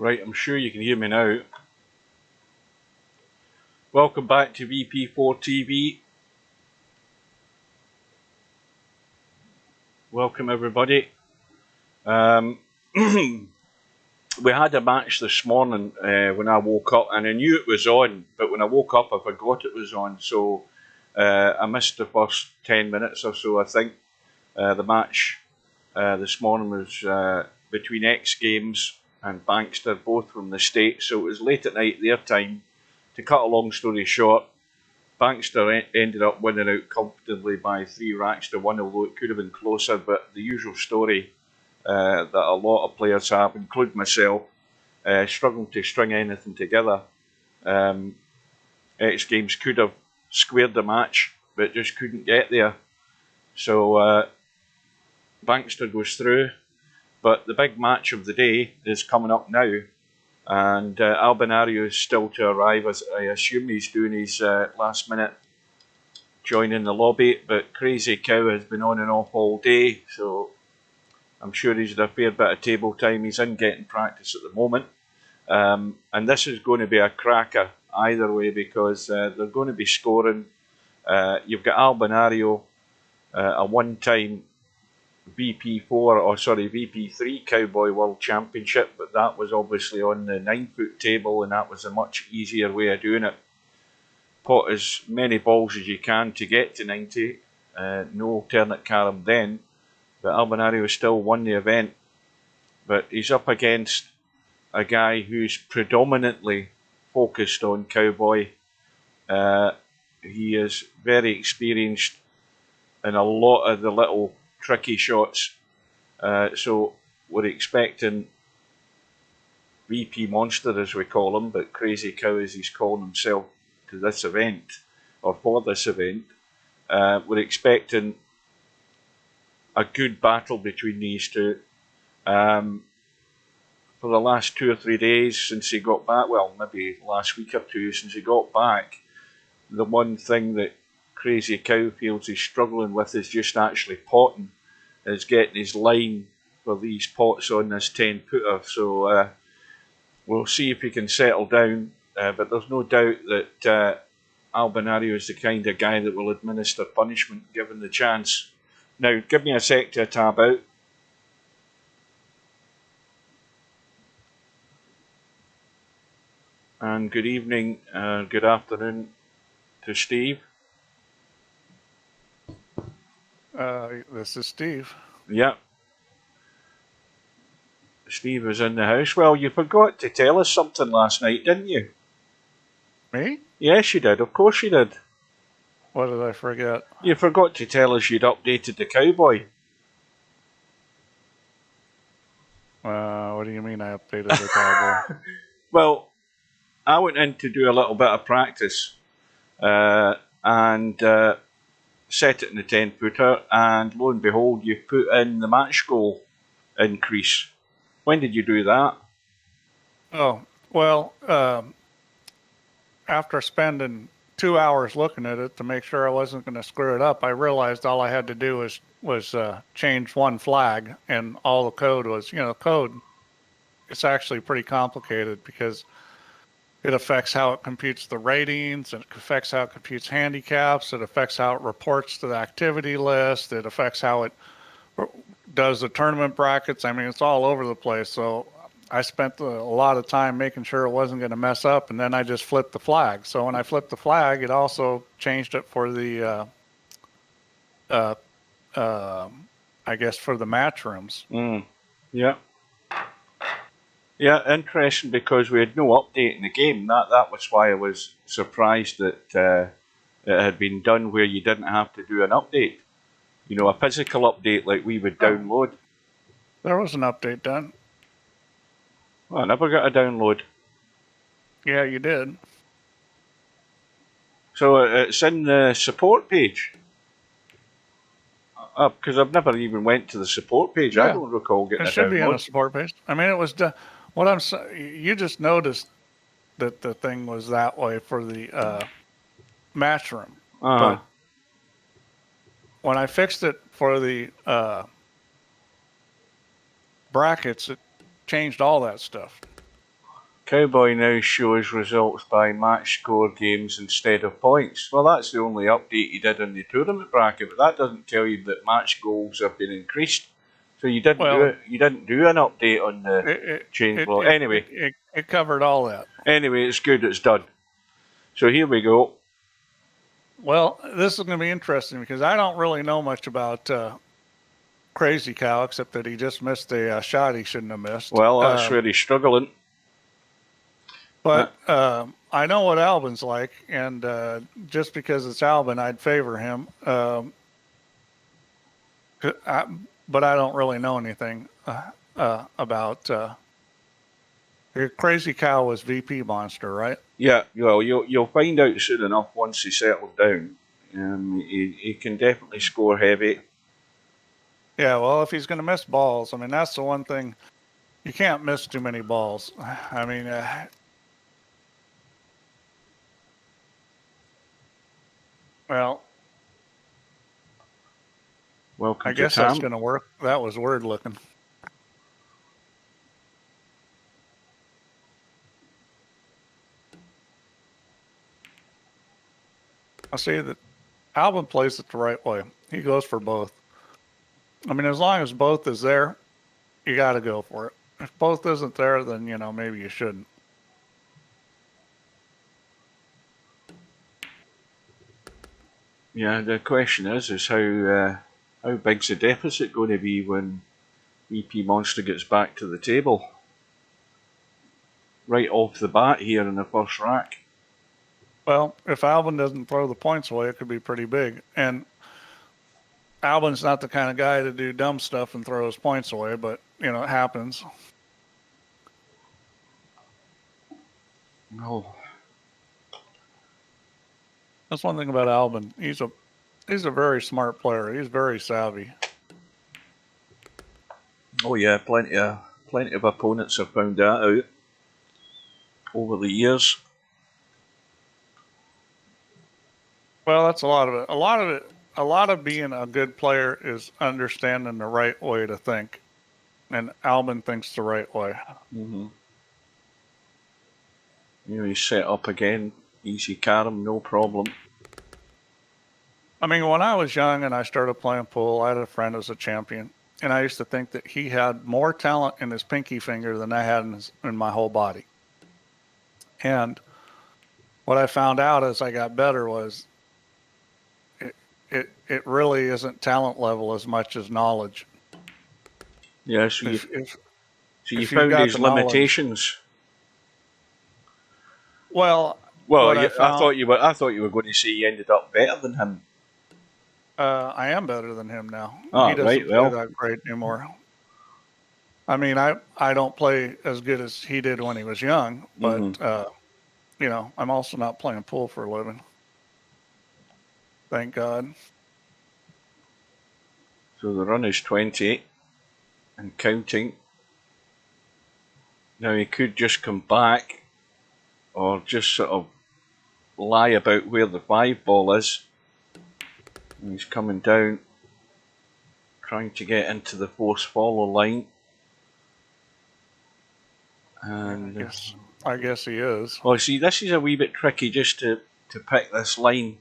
Right, I'm sure you can hear me now. Welcome back to VP4 TV. Welcome everybody. We had a match this morning when I woke up, and I knew it was on, but when I woke up I forgot it was on, so I missed the first 10 minutes or so. I think the match this morning was between X Games and Bankster, both from the States, so it was late at night their time. To cut a long story short, Bankster ended up winning out comfortably by 3 racks to 1, although it could have been closer, but the usual story that a lot of players have, including myself, struggling to string anything together. X Games could have squared the match, but just couldn't get there. So Bankster goes through, but the big match of the day is coming up now, and Albinario is still to arrive, as I assume he's doing his last minute joining the lobby, but KrazyKow has been on and off all day, so I'm sure he's had a fair bit of table time. He's in getting practice at the moment, and this is going to be a cracker either way, because they're going to be scoring. You've got Albinario, a one-time VP3 Cowboy World Championship, but that was obviously on the 9-foot table, and that was a much easier way of doing it. Pot as many balls as you can to get to 90, no alternate carom then, but Albinario still won the event. But he's up against a guy who's predominantly focused on Cowboy. He is very experienced in a lot of the little tricky shots, so we're expecting VP Monster, as we call him, but KrazyKow as he's calling himself to this event, or for this event. We're expecting a good battle between these two. For the last 2 or 3 days since he got back, well, maybe last week or two since he got back, the one thing that KrazyKow feels he's struggling with is just actually potting, is getting his line for these pots on this 10-footer. So we'll see if he can settle down, but there's no doubt that Albinario is the kind of guy that will administer punishment given the chance. Now, give me a sec to tab out. And good evening, good afternoon to Steve. This is Steve. Yep. Steve was in the house. Well, you forgot to tell us something last night, didn't you? Me? Yes, you did. Of course you did. What did I forget? You forgot to tell us you'd updated the Cowboy. What do you mean I updated the Cowboy? Well, I went in to do a little bit of practice and set it in the 10-footer, and lo and behold, you put in the match goal increase. When did you do that? Oh, well, after spending 2 hours looking at it to make sure I wasn't going to screw it up, I realized all I had to do was change one flag, and all the code was, code. It's actually pretty complicated because it affects how it computes the ratings, it affects how it computes handicaps, it affects how it reports to the activity list, it affects how it does the tournament brackets. I mean, it's all over the place. So I spent a lot of time making sure it wasn't going to mess up, and then I just flipped the flag. So when I flipped the flag, it also changed it for the, I guess, for the match rooms. Yeah. Yeah, interesting, because we had no update in the game. That was why I was surprised that it had been done where you didn't have to do an update. You know, a physical update like we would download. There was an update done. Well, I never got a download. Yeah, you did. So it's in the support page. Because I've never even went to the support page. Yeah. I don't recall getting a download. It should be on the support page. I mean, it was done. What I'm saying, you just noticed that the thing was that way for the match room. But when I fixed it for the brackets, it changed all that stuff. Cowboy now shows results by match score games instead of points. Well, that's the only update he did in the tournament bracket, but that doesn't tell you that match goals have been increased. So you didn't do it. You didn't do an update on the change block. Anyway, it covered all that. Anyway, it's good. It's done. So here we go. Well, this is going to be interesting because I don't really know much about KrazyKow except that he just missed a shot he shouldn't have missed. Well, that's where he's struggling. But I know what Albin's like, and just because it's Albin, I'd favor him. But I don't really know anything about. KrazyKow was VP Monster, right? Yeah, well, you'll find out soon enough once he settles down. He can definitely score heavy. Yeah, well, if he's going to miss balls, I mean, that's the one thing. You can't miss too many balls. I mean, well, welcome I guess that's going to work. That was weird looking. I see that Albin plays it the right way. He goes for both. I mean, as long as both is there, you got to go for it. If both isn't there, then, you know, maybe you shouldn't. Yeah, the question is how big's the deficit going to be when VP Monster gets back to the table? Right off the bat here in the first rack. Well, if Albin doesn't throw the points away, it could be pretty big. And Albin's not the kind of guy to do dumb stuff and throw his points away, but, you know, it happens. No. That's one thing about Albin. He's a very smart player. He's very savvy. Oh yeah, plenty of opponents have found that out over the years. Well, that's a lot of it. A lot of being a good player is understanding the right way to think, and Albin thinks the right way. Mm-hmm. You know, he's set up again, easy carom, no problem. I mean, when I was young and I started playing pool, I had a friend who was a champion, and I used to think that he had more talent in his pinky finger than I had in my whole body. And what I found out as I got better was it really isn't talent level as much as knowledge. Yeah, so you found his limitations. Well, I thought you were going to say you ended up better than him. I am better than him now. Oh, he doesn't play that great anymore. I mean, I don't play as good as he did when he was young, but you know, I'm also not playing pool for a living. Thank God. So the run is 20 and counting. Now he could just come back or just sort of lie about where the 5 ball is. And he's coming down, trying to get into the force follow line. And I guess he is. Well, see, this is a wee bit tricky just to pick this line.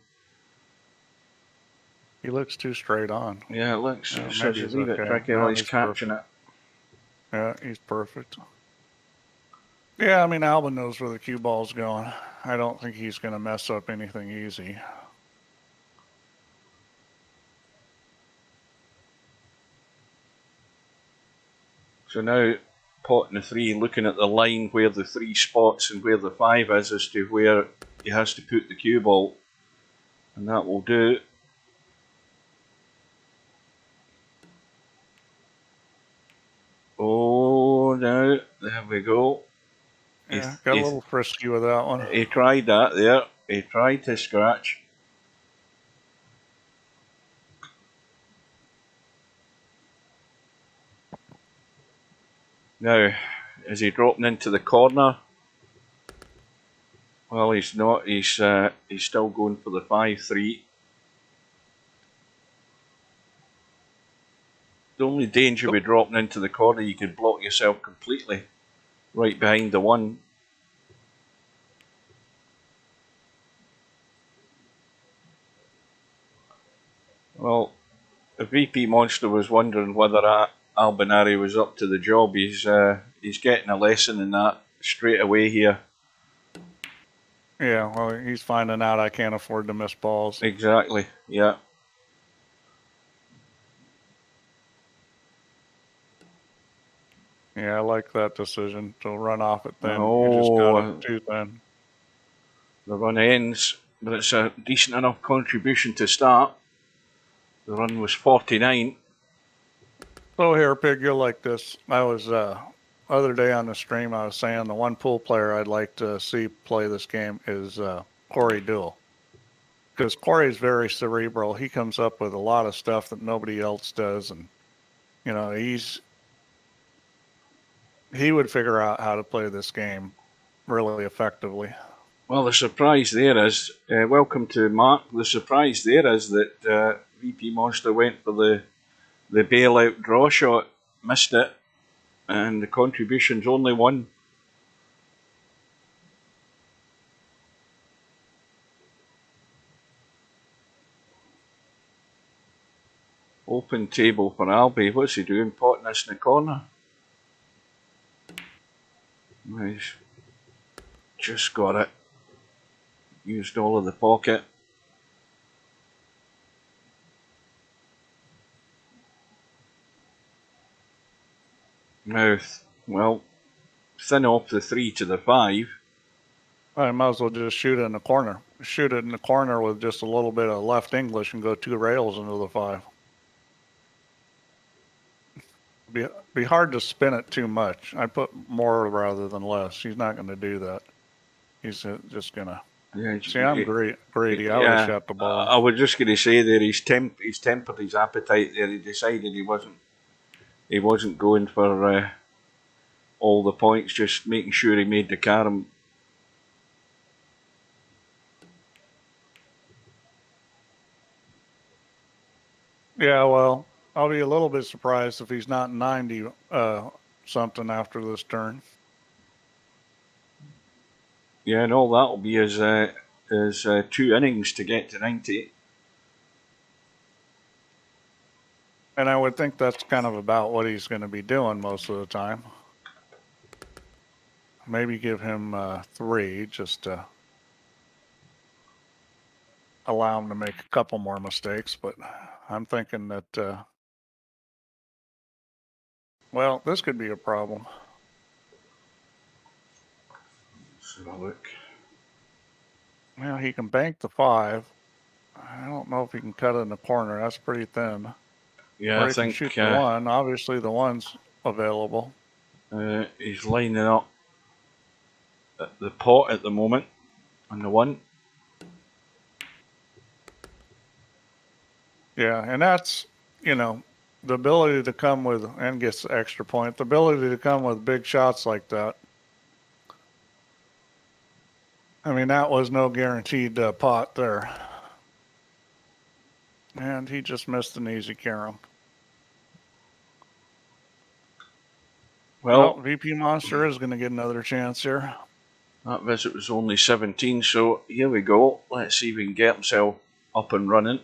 He looks too straight on. Yeah, it looks a wee bit tricky while he's catching it. Yeah, he's perfect. Yeah, I mean, Albin knows where the cue ball's going. I don't think he's going to mess up anything easy. So now, potting the 3, looking at the line where the 3 spots and where the 5 is as to where he has to put the cue ball. And that will do. Oh, now, there we go. Yeah, got a little frisky with that one. He tried that there. He tried to scratch. Now, is he dropping into the corner? Well, he's not. He's still going for the 5-3. The only danger with dropping into the corner, you could block yourself completely right behind the 1. Well, if VP Monster was wondering whether Albinario was up to the job, he's getting a lesson in that straight away here. Yeah, well, he's finding out I can't afford to miss balls. Exactly, yeah. Yeah, I like that decision to run off it thin. You just got it too thin. The run ends, but it's a decent enough contribution to start. The run was 49. So here, Pig, you'll like this. I was other day on the stream, I was saying the one pool player I'd like to see play this game is Corey Deuel. Because Corey's very cerebral. He comes up with a lot of stuff that nobody else does, and you know he would figure out how to play this game really effectively. Well, the surprise there is, welcome to Mark. The surprise there is that VP Monster went for the bailout draw shot, missed it, and the contribution's only one. Open table for Albie. What's he doing? Potting this in the corner. He's just got it. Used all of the pocket. Now, well, thin off the 3 to the 5. I might as well just shoot it in the corner. Shoot it in the corner with just a little bit of left English and go 2 rails into the 5. Be hard to spin it too much. I'd put more rather than less. He's not going to do that. He's just going to. Yeah, see, I'm greedy. I would have shot the ball. I was just going to say there, he's tempered his appetite there. He decided he wasn't going for all the points, just making sure he made the carom. Yeah, well, I'll be a little bit surprised if he's not 90 something after this turn. Yeah, and all that'll be his 2 innings to get to 90. And I would think that's kind of about what he's going to be doing most of the time. Maybe give him 3 just to allow him to make a couple more mistakes. But I'm thinking that, well, this could be a problem. Let's have a look. Well, he can bank the 5. I don't know if he can cut it in the corner. That's pretty thin. Yeah, or he can shoot the 1. Obviously, the 1's available. He's lining up at the pot at the moment on the 1. Yeah, and that's, you know, the ability to come with, and gets the extra point, the ability to come with big shots like that. I mean, that was no guaranteed pot there. And he just missed an easy carom. Well, VP Monster is going to get another chance here. That visit was only 17, so here we go. Let's see if we can get himself up and running.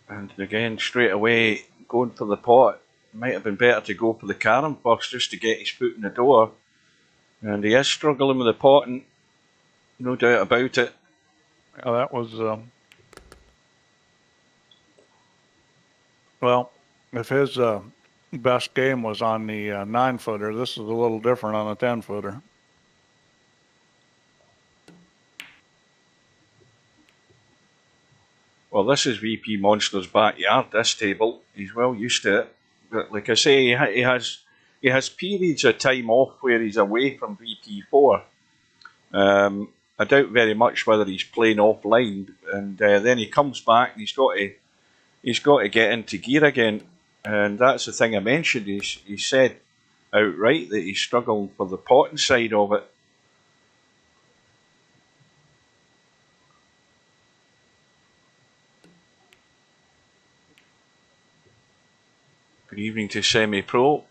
And again, straight away, going for the pot. Might have been better to go for the carom first, just to get his foot in the door. And he is struggling with the potting, no doubt about it. Oh, that was, well, if his best game was on the 9-footer, this is a little different on a 10-footer. Well, this is VP Monster's backyard, this table. He's well used to it. But like I say, he has periods of time off where he's away from VP4. I doubt very much whether he's playing offline, and then he comes back and he's got to get into gear again. And that's the thing I mentioned. He said outright that he's struggling for the potting side of it. Good evening to Semi-Pro.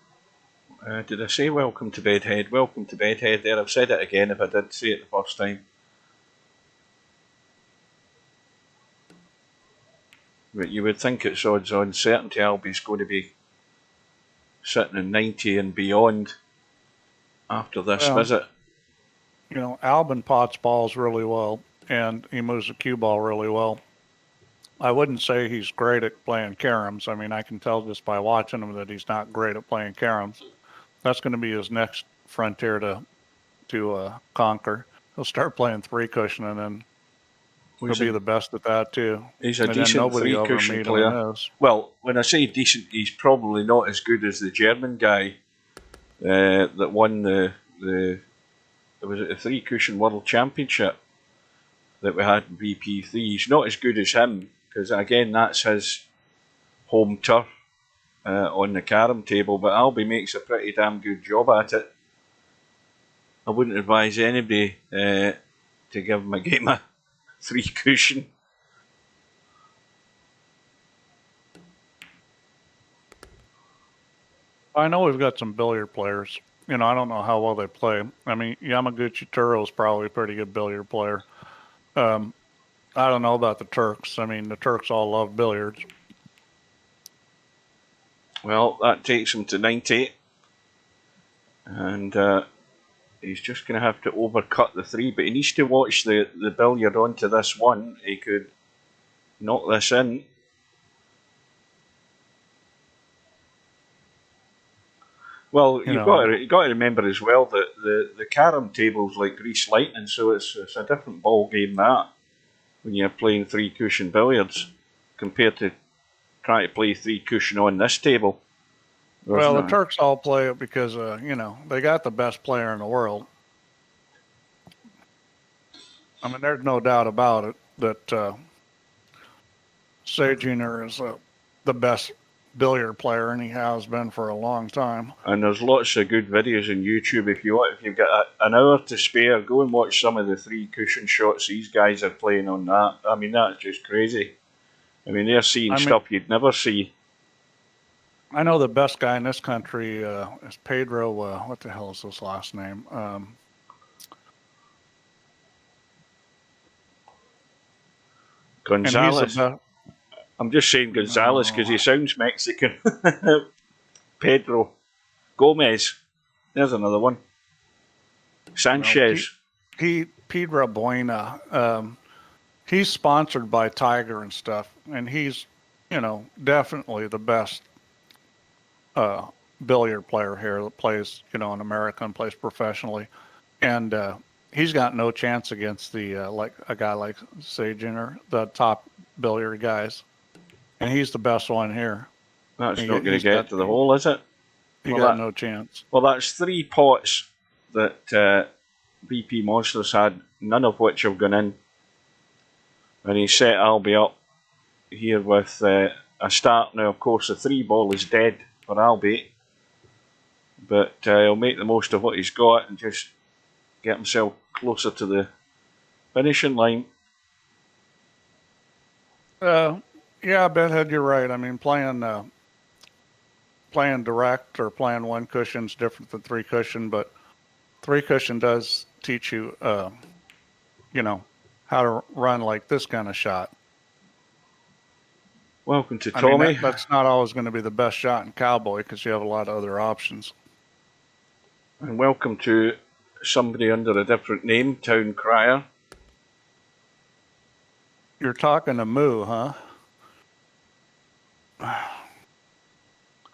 Did I say welcome to Bedhead? Welcome to Bedhead there. I've said it again if I did say it the first time. But you would think it's odds on certainty Albie's going to be sitting in 90 and beyond after this visit. You know, Albin pots balls really well, and he moves the cue ball really well. I wouldn't say he's great at playing caroms. I mean, I can tell just by watching him that he's not great at playing caroms. That's going to be his next frontier to conquer. He'll start playing three cushion, and then he'll be the best at that too. He's a decent three cushion player. Well, when I say decent, he's probably not as good as the German guy that won the was it the three cushion world championship that we had in VP3. He's not as good as him because again that's his home turf on the carom table. But Albie makes a pretty damn good job at it. I wouldn't advise anybody to give him a game of three cushion. I know we've got some billiard players. You know, I don't know how well they play. I mean, Yamaguchi Turo is probably a pretty good billiard player. I don't know about the Turks. I mean, the Turks all love billiards. Well, that takes him to 90. And he's just going to have to overcut the three. But he needs to watch the billiard onto this one. He could knock this in. Well, you've got to remember as well that the carom table's like grease lightning, so it's a different ball game that when you're playing three cushion billiards compared to trying to play three cushion on this table. Well, the Turks all play it because they got the best player in the world. I mean, there's no doubt about it that Sajiner is the best billiard player, and he has been for a long time. And there's lots of good videos on YouTube. If you've got an hour to spare, go and watch some of the three cushion shots these guys are playing on that. I mean, that's just crazy. I mean, they're seeing stuff you'd never see. I know the best guy in this country is Pedro. What the hell is his last name? Gonzalez. I'm just saying Gonzalez because he sounds Mexican. Pedro. Gomez. There's another one. Sanchez. Pedro Buena. He's sponsored by Tiger and stuff, and he's, definitely the best billiard player here that plays, in America and plays professionally. And he's got no chance against the like a guy like Sajiner, the top billiard guys. And he's the best one here. That's not going to get to the hole, is it? He got no chance. Well, that's 3 pots that VP Monsters had, none of which have gone in. And he set Albie up here with a start. Now, of course, the 3 ball is dead for Albie. But he'll make the most of what he's got and just get himself closer to the finishing line. Yeah, Bedhead, you're right. I mean, playing direct or playing one cushion is different than 3 cushion, but 3 cushion does teach you, how to run like this kind of shot. Welcome to Tommy. That's not always going to be the best shot in Cowboy because you have a lot of other options. And welcome to somebody under a different name, Town Crier. You're talking to Moo, huh?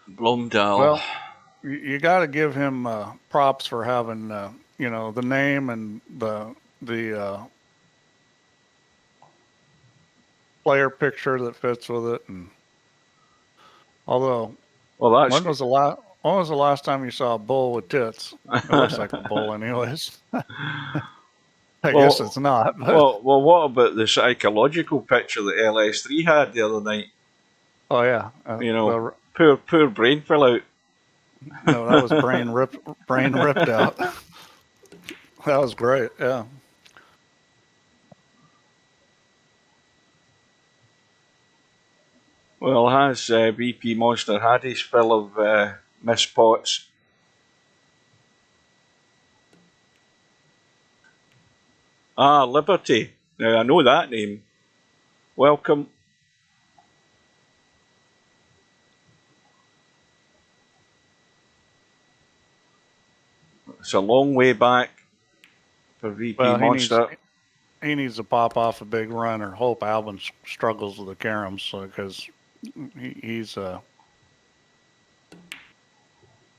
Blomdahl. Well, you got to give him props for having, the name and the player picture that fits with it. And although, when was the last time you saw a bull with tits? It looks like a bull, anyways. I guess it's not. But. Well, what about the psychological picture that LS3 had the other night? Oh yeah, poor brain fell out. No, that was brain ripped out. That was great. Yeah. Well, has VP Monster had his fill of missed pots? Ah, Liberty. Now I know that name. Welcome. It's a long way back for VP Monster. He needs to pop off a big run or hope Albin struggles with the caroms because he's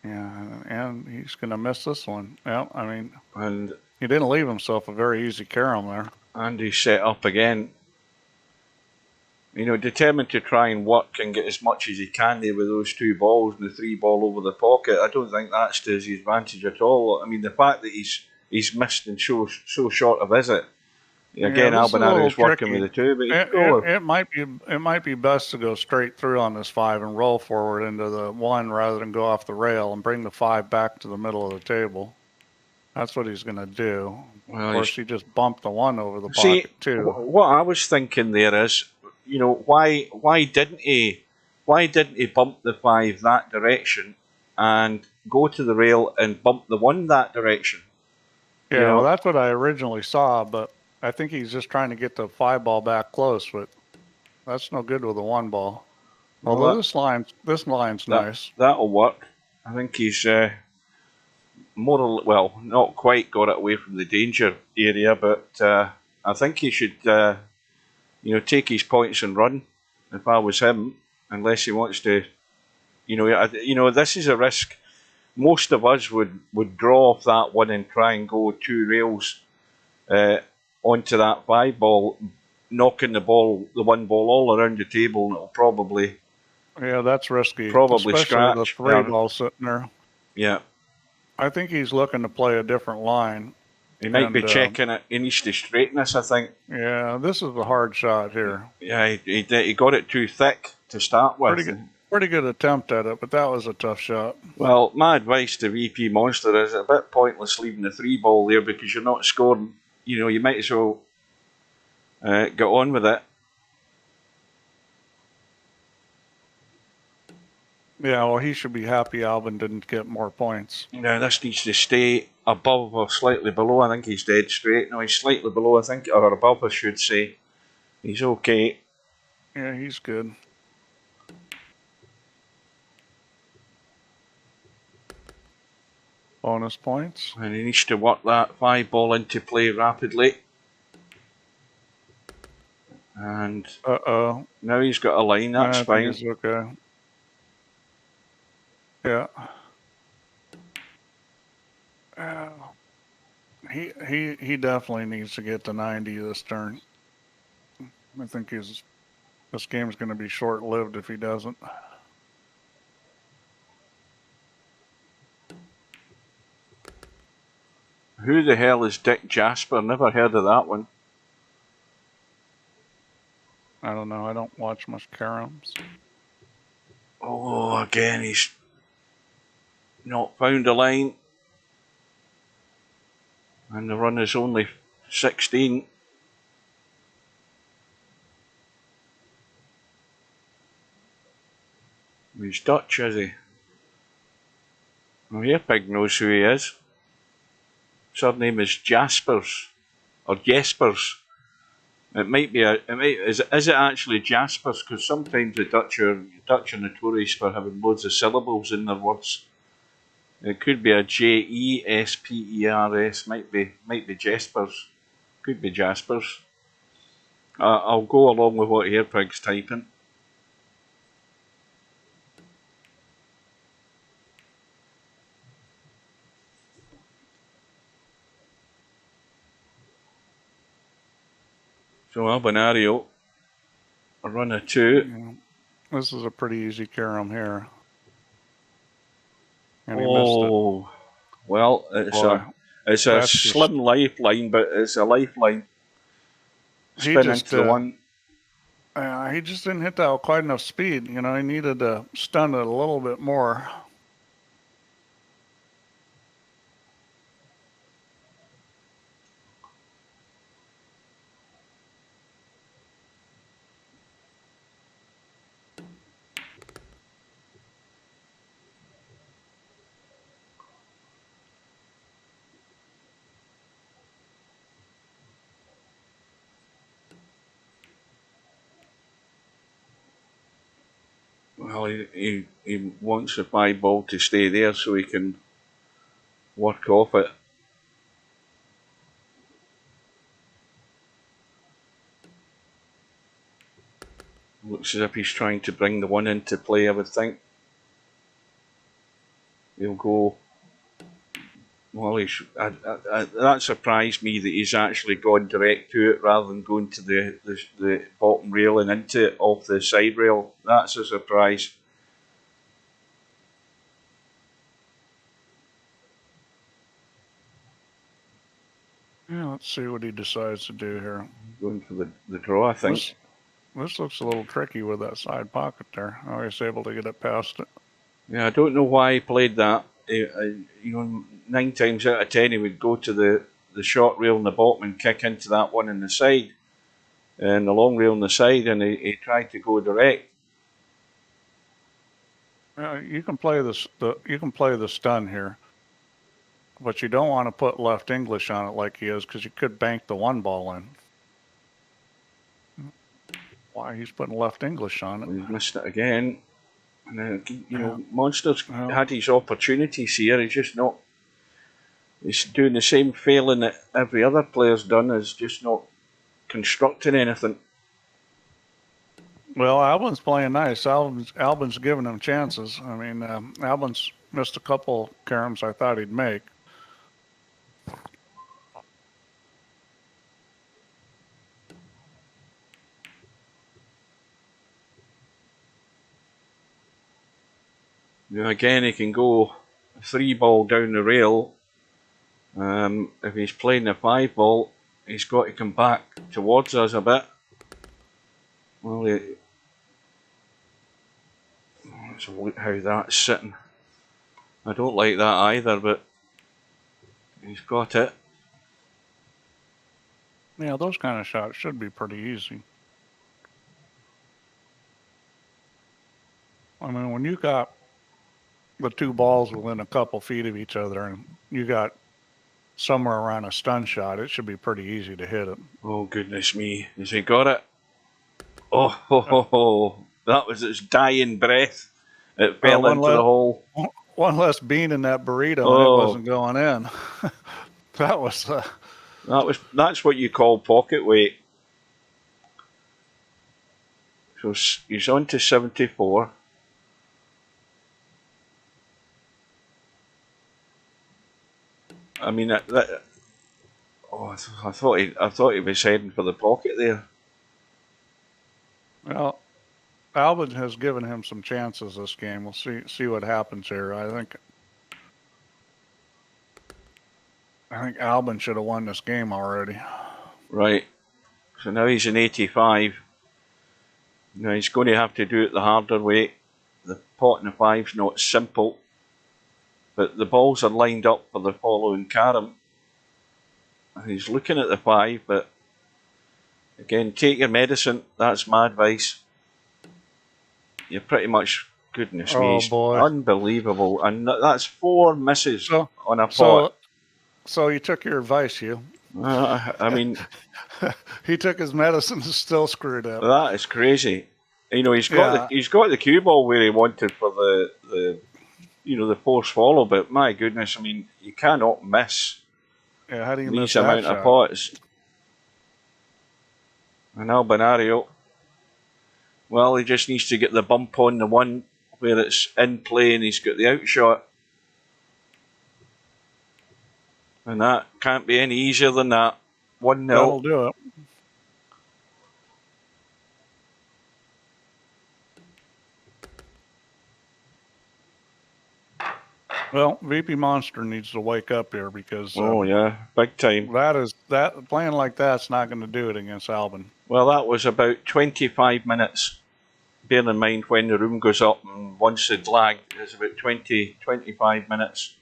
and he's going to miss this one. Yeah, I mean, and he didn't leave himself a very easy carom there. And he's set up again. Determined to try and work and get as much as he can there with those 2 balls and the 3 ball over the pocket. I don't think that's to his advantage at all. I mean, the fact that he's missed in so short a visit. Again, Albinario's working with the 2, but it might be best to go straight through on this 5 and roll forward into the 1 rather than go off the rail and bring the 5 back to the middle of the table. That's what he's going to do. Well, of course, he just bumped the 1 over the pocket too. What I was thinking there is, why didn't he bump the 5 that direction and go to the rail and bump the 1 that direction? Yeah, well, that's what I originally saw, but I think he's just trying to get the 5 ball back close, but that's no good with a 1 ball. Although this line's nice. That'll work. I think he's not quite got it away from the danger area, but I think he should, take his points and run. If I was him, unless he wants to, this is a risk. Most of us would draw off that 1 and try and go 2 rails onto that 5 ball, knocking the 1 ball all around the table, and it'll probably. Yeah, that's risky. Probably especially the 3 ball sitting there. Yeah. I think he's looking to play a different line. He might be checking it. He needs to straighten this, I think. Yeah, this is a hard shot here. Yeah, he got it too thick to start with. Pretty good attempt at it, but that was a tough shot. Well, my advice to VP Monster is a bit pointless leaving the 3 ball there because you're not scoring. You might as well get on with it. Yeah, well, he should be happy Albin didn't get more points. Now, this needs to stay above or slightly below. I think he's dead straight. No, he's slightly below, I think, or above, I should say. He's okay. Yeah, he's good. Bonus points. And he needs to work that 5 ball into play rapidly. And now he's got a line, that's fine. He's okay. Yeah. He definitely needs to get to 90 this turn. I think this game's going to be short-lived if he doesn't. Who the hell is Dick Jasper? Never heard of that one. I don't know. I don't watch much caroms. Oh, again, he's not found a line. And the run is only 16. He's Dutch, is he? Well, your pig knows who he is. Surname is Jaspers or Jespers. It might be is it actually Jaspers? Because sometimes the Dutch are notorious for having loads of syllables in their words. It could be a Jespers. Might be Jespers. Could be Jaspers. I'll go along with what Hairpig's typing. So Albinario, a run of 2. Yeah. This is a pretty easy carom here. And he missed it. Well, it's a slim lifeline, but it's a lifeline. Spin into the 1. He just didn't hit that with quite enough speed. He needed to stun it a little bit more. Well, he wants the 5 ball to stay there so he can work off it. Looks as if he's trying to bring the one into play, I would think. He'll go. Well, that surprised me that he's actually gone direct to it rather than going to the bottom rail and into it off the side rail. That's a surprise. Yeah, let's see what he decides to do here. Going for the draw, I think. This looks a little tricky with that side pocket there. Oh, he's able to get it past it. Yeah, I don't know why he played that. You know, 9 times out of 10 he would go to the short rail in the bottom and kick into that one in the side, and the long rail on the side, and he tried to go direct. You can play the stun here, but you don't want to put left English on it like he is, because you could bank the one ball in. Why he's putting left English on it? He's missed it again. And you know, Monster's had his opportunities here. He's just not. He's doing the same failing that every other player's done, is just not constructing anything. Well, Albin's playing nice. Albin's giving him chances. I mean, Albin's missed a couple caroms I thought he'd make. Now again, he can go 3 ball down the rail. If he's playing the 5 ball, he's got to come back towards us a bit. Well, let's look how that's sitting. I don't like that either, but he's got it. Yeah, those kind of shots should be pretty easy. I mean, when you got the 2 balls within a couple feet of each other and you got somewhere around a stun shot, it should be pretty easy to hit it. Oh, goodness me. Has he got it? Oh, that was his dying breath. It fell into the hole. One less bean in that burrito and it wasn't going in. That's what you call pocket weight. So he's on to 74. I mean, I thought he was heading for the pocket there. Well, Albin has given him some chances this game. We'll see what happens here. I think Albin should have won this game already. Right. So now he's in 85. Now he's going to have to do it the harder way. The pot in the 5's not simple, but the balls are lined up for the following carom. He's looking at the 5, but again, take your medicine. That's my advice. You're pretty much, goodness me, boy. Unbelievable. And that's 4 misses on a pot. So you took your advice, Hugh. I mean, he took his medicine and still screwed up. That is crazy. You know, he's got the cue ball where he wanted for the force follow, but my goodness, I mean, you cannot miss. Yeah, how do you these miss that amount shot? of pots? And Albinario, well, he just needs to get the bump on the one where it's in play and he's got the outshot. And that can't be any easier than that. 1-0. That'll do it. Well, VP Monster needs to wake up here because big time. Playing like that's not going to do it against Albin. Well, that was about 25 minutes. Bear in mind when the room goes up and once it's lagged, it's about 25 minutes.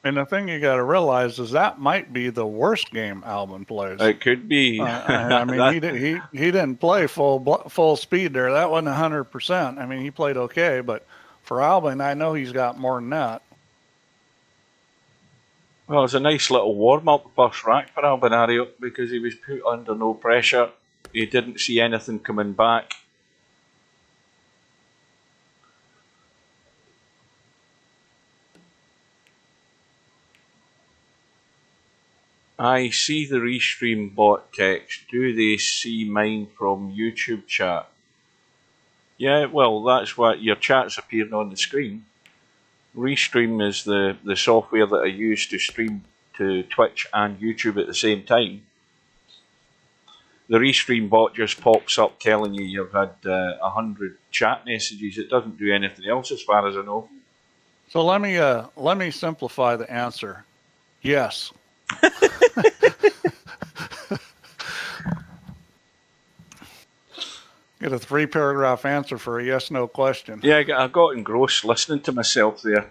And the thing you got to realize is that might be the worst game Albin plays. It could be. I mean, he didn't play full speed there. That wasn't 100%. I mean, he played okay, but for Albin, I know he's got more than that. Well, it's a nice little warm-up first rack for Albinario because he was put under no pressure. He didn't see anything coming back. I see the restream bot text. Do they see mine from YouTube chat? Yeah, well, that's what your chat's appearing on the screen. Restream is the software that I use to stream to Twitch and YouTube at the same time. The Restream bot just pops up telling you you've had 100 chat messages. It doesn't do anything else as far as I know. So let me simplify the answer. Yes. Get a 3-paragraph answer for a yes/no question. Yeah, I got engrossed listening to myself there.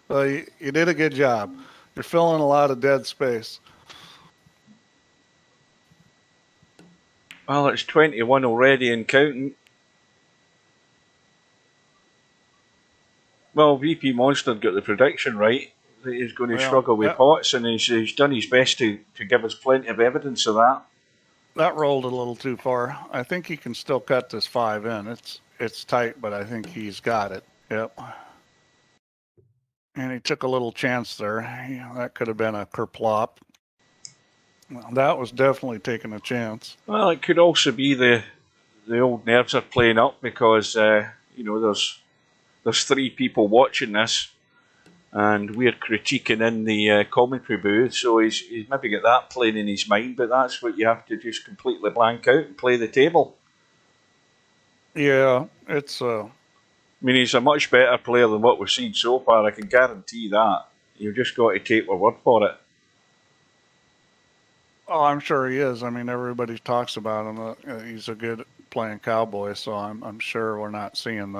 Well, you did a good job. You're filling a lot of dead space. Well, it's 21 already and counting. Well, VP Monster got the prediction right. That he's going to struggle with pots, and he's done his best to give us plenty of evidence of that. That rolled a little too far. I think he can still cut this 5 in. It's tight, but I think he's got it. Yep. And he took a little chance there. That could have been a kerplop. Well, that was definitely taking a chance. Well, it could also be the old nerves are playing up because there's 3 people watching this, and we're critiquing in the commentary booth. So he's maybe got that playing in his mind, but that's what you have to just completely blank out and play the table. Yeah, it's. I mean, he's a much better player than what we've seen so far. I can guarantee that. You've just got to take my word for it. Oh, I'm sure he is. I mean, everybody talks about him. He's a good playing cowboy, so I'm sure we're not seeing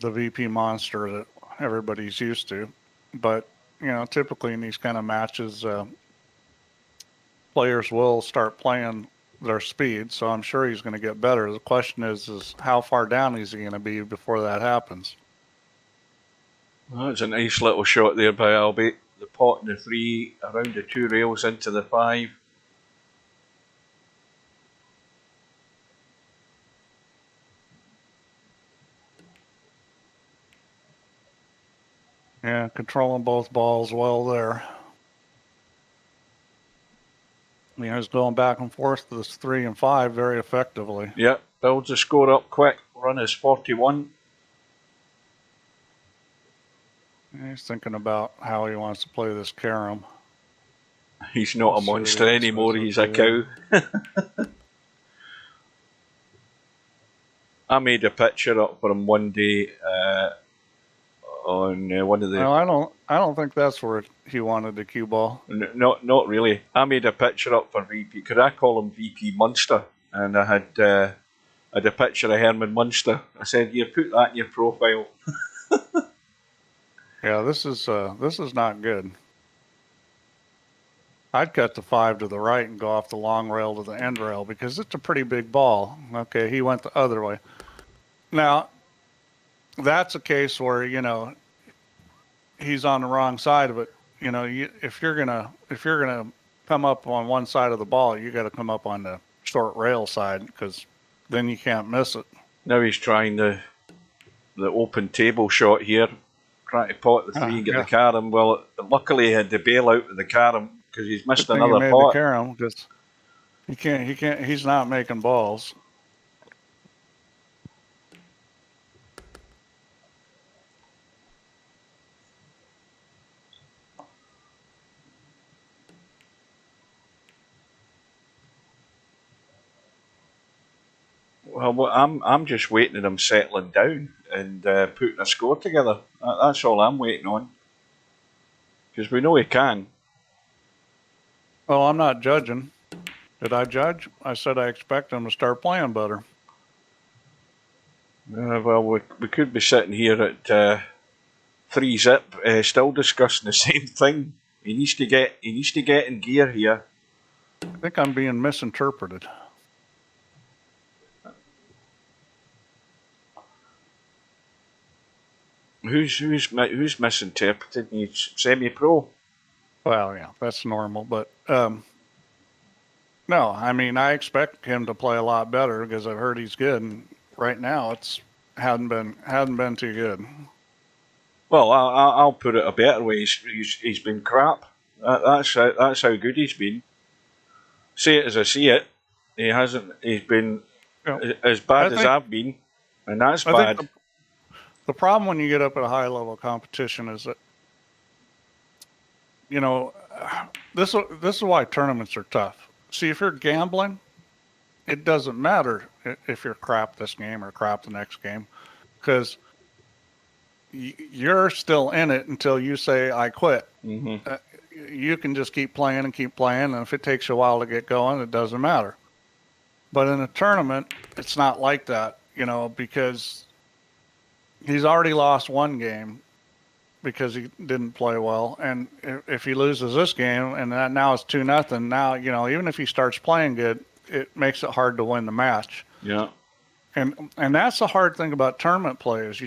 the VP monster that everybody's used to. But typically in these kind of matches, players will start playing their speed. So I'm sure he's going to get better. The question is how far down is he going to be before that happens? Well, that's a nice little shot there by Albie. The pot and the 3 around the 2 rails into the 5. Yeah, controlling both balls well there. I mean, he's going back and forth to this 3 and 5 very effectively. Yep, builds the score up quick. Run is 41. He's thinking about how he wants to play this carom. He's not a monster anymore, he's a cow. I made a picture up for him one day on one of the... No, I don't think that's where he wanted the cue ball. Not really. I made a picture up for VP. Could I call him VP Munster? And I had a picture of Herman Munster. I said, you put that in your profile. Yeah, this is not good. I'd cut the 5 to the right and go off the long rail to the end rail because it's a pretty big ball. Okay, he went the other way. Now, that's a case where, he's on the wrong side of it. If you're gonna come up on one side of the ball, you got to come up on the short rail side because then you can't miss it. Now he's trying the open table shot here, trying to pot the 3 and get the carom. Well, luckily he had the bailout of the carom because he's missed another pot. The carom because he can't. He's not making balls. Well, I'm just waiting on him settling down and putting a score together. That's all I'm waiting on. Because we know he can. Well, I'm not judging. Did I judge? I said I expect him to start playing better. Well, we could be sitting here at 3-zip, still discussing the same thing. He needs to get in gear here. I think I'm being misinterpreted. Who's misinterpreted you? Semi-pro? Well, yeah, that's normal. But no, I mean, I expect him to play a lot better because I've heard he's good, and right now it's hadn't been too good. Well, I'll put it a better way. He's been crap. That's how good he's been. Say it as I see it. He hasn't. He's been as bad as I've been, and that's bad. Think the problem when you get up at a high level of competition is that, you know, this is why tournaments are tough. See, if you're gambling, it doesn't matter if you're crap this game or crap the next game, because you're still in it until you say I quit. Mm-hmm. You can just keep playing, and if it takes you a while to get going, it doesn't matter. But in a tournament, it's not like that, you know, because he's already lost one game because he didn't play well, and if he loses this game and now it's 2-0, now, you know, even if he starts playing good, it makes it hard to win the match. Yeah. And that's the hard thing about tournament play is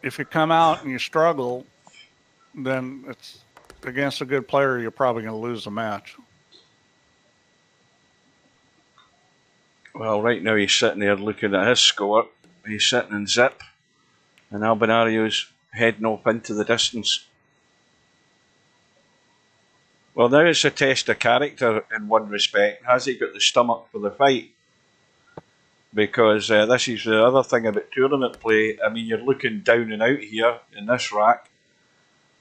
if you come out and you struggle, then it's against a good player, you're probably going to lose the match. Well, right now he's sitting there looking at his score. He's sitting in zip, and Albinario's heading off into the distance. Well, now it's a test of character in one respect. Has he got the stomach for the fight? Because this is the other thing about tournament play. I mean, you're looking down and out here in this rack,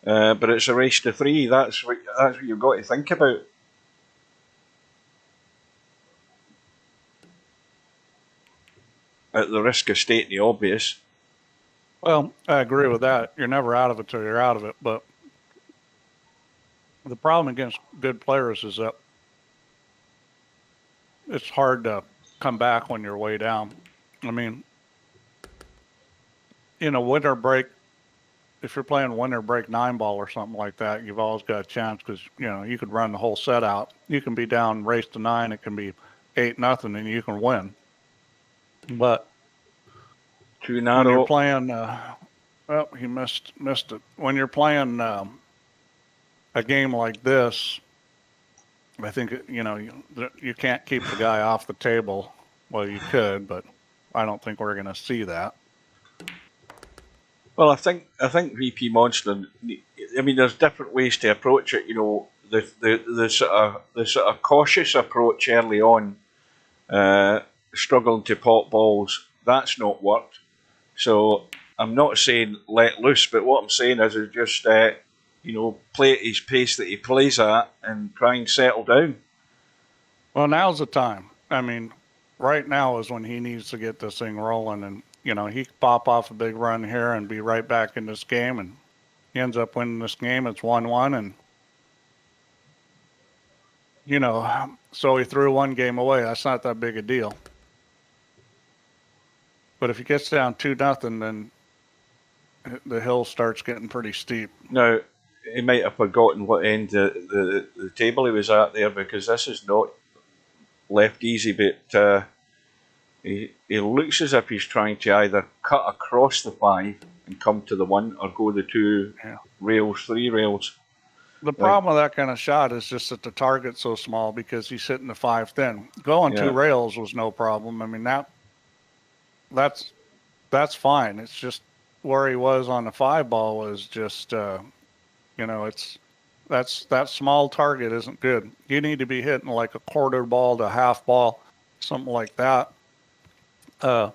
but it's a race to 3. That's what you've got to think about. At the risk of stating the obvious. Well, I agree with that. You're never out of it till you're out of it. But the problem against good players is that it's hard to come back when you're way down. I mean, in a winter break, if you're playing winter break 9-ball or something like that, you've always got a chance because, you know, you could run the whole set out. You can be down race to 9. It can be 8-0 and you can win. But too narrow. When you're playing, well, he missed it. When you're playing a game like this, I think, you know, you can't keep the guy off the table. Well, you could, but I don't think we're going to see that. Well, I think VP Monster. I mean, there's different ways to approach it. You know, the sort of cautious approach early on, struggling to pot balls. That's not worked. So I'm not saying let loose, but what I'm saying is just you know, play at his pace that he plays at and try and settle down. Well, now's the time. I mean, right now is when he needs to get this thing rolling, and you know, he could pop off a big run here and be right back in this game, and he ends up winning this game. It's 1-1, and you know, so he threw one game away. That's not that big a deal. But if he gets down 2-0, then the hill starts getting pretty steep. Now, he might have forgotten what end the table he was at there, because this is not left easy, but he looks as if he's trying to either cut across the 5 and come to the 1 or go the 2 rails, 3 rails. The problem with that kind of shot is just that the target's so small because he's hitting the 5 thin. Going 2 rails was no problem. I mean, that's fine. It's just where he was on the 5-ball was just, you know, that small target isn't good. You need to be hitting like a quarter ball to half ball, something like that, to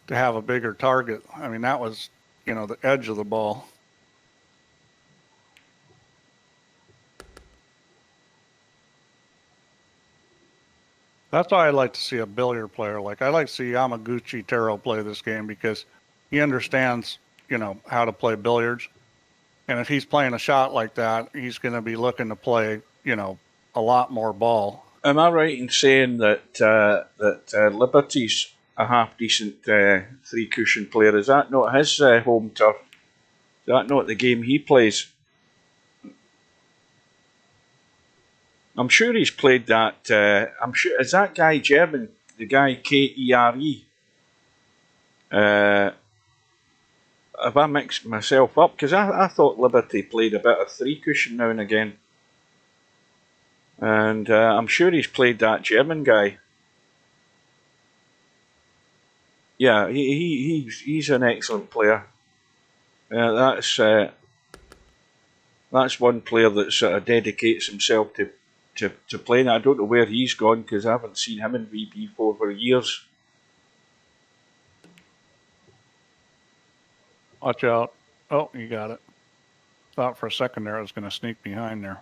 have a bigger target. I mean, that was, you know, the edge of the ball. That's why I'd like to see a billiard player. Like, I like to see Yamaguchi Taro play this game because he understands, you know, how to play billiards. And if he's playing a shot like that, he's going to be looking to play, you know, a lot more ball. Am I right in saying that Liberty's a half decent 3-cushion player? Is that not his home turf? Is that not the game he plays? I'm sure he's played that. I'm sure, is that guy German? The guy Kere? Have I mixed myself up? Because I thought Liberty played a bit of 3-cushion now and again. And I'm sure he's played that German guy. Yeah, he's an excellent player. That's one player that sort of dedicates himself to playing. I don't know where he's gone because I haven't seen him in VP4 for years. Watch out. Oh, you got it. Thought for a second there I was going to sneak behind there.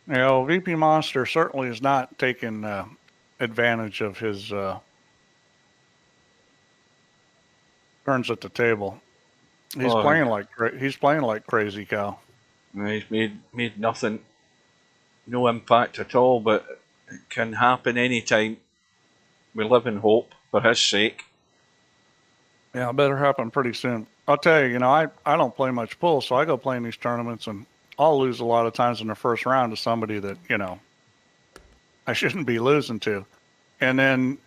You know, VP Monster certainly is not taking advantage of his turns at the table. He's playing like KrazyKow. He's made nothing, no impact at all, but it can happen anytime. We live in hope for his sake. Yeah, it better happen pretty soon. I'll tell you, I don't play much pool, so I go play in these tournaments and I'll lose a lot of times in the first round to somebody that, I shouldn't be losing to. And then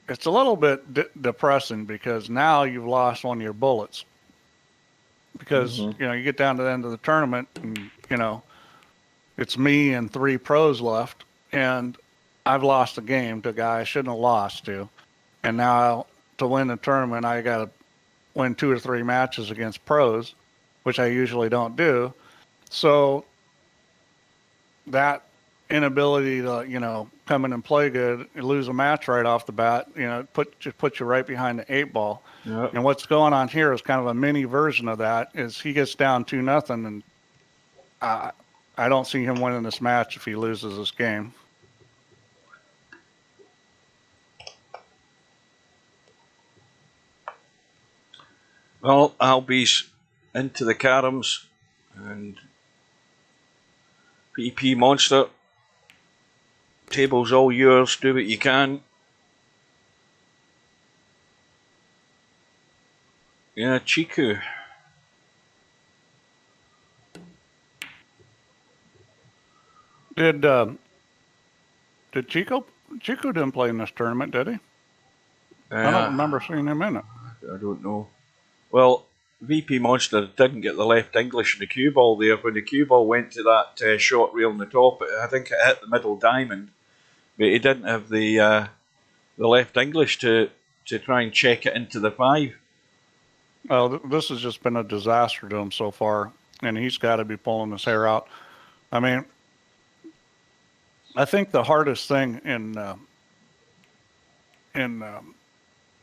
it's a little bit depressing because now you've lost one of your bullets. Because, you get down to the end of the tournament and, it's me and 3 pros left and I've lost a game to a guy I shouldn't have lost to. And now to win the tournament, I got to win 2 or 3 matches against pros, which I usually don't do. So that inability to, come in and play good, and lose a match right off the bat, put you right behind the 8 ball. Yep. And what's going on here is kind of a mini version of that. Is he gets down 2-0, and I don't see him winning this match if he loses this game. Well, Albie's into the caroms, and VP Monster, table's all yours, do what you can. Yeah, Chiku. Did Chico didn't play in this tournament, did he? I don't remember seeing him in it. I don't know. Well, VP Monster didn't get the left English in the cue ball there. When the cue ball went to that short rail on the top, I think it hit the middle diamond, but he didn't have the left English to try and check it into the 5. Well, this has just been a disaster to him so far, and he's got to be pulling his hair out. I mean, I think the hardest thing in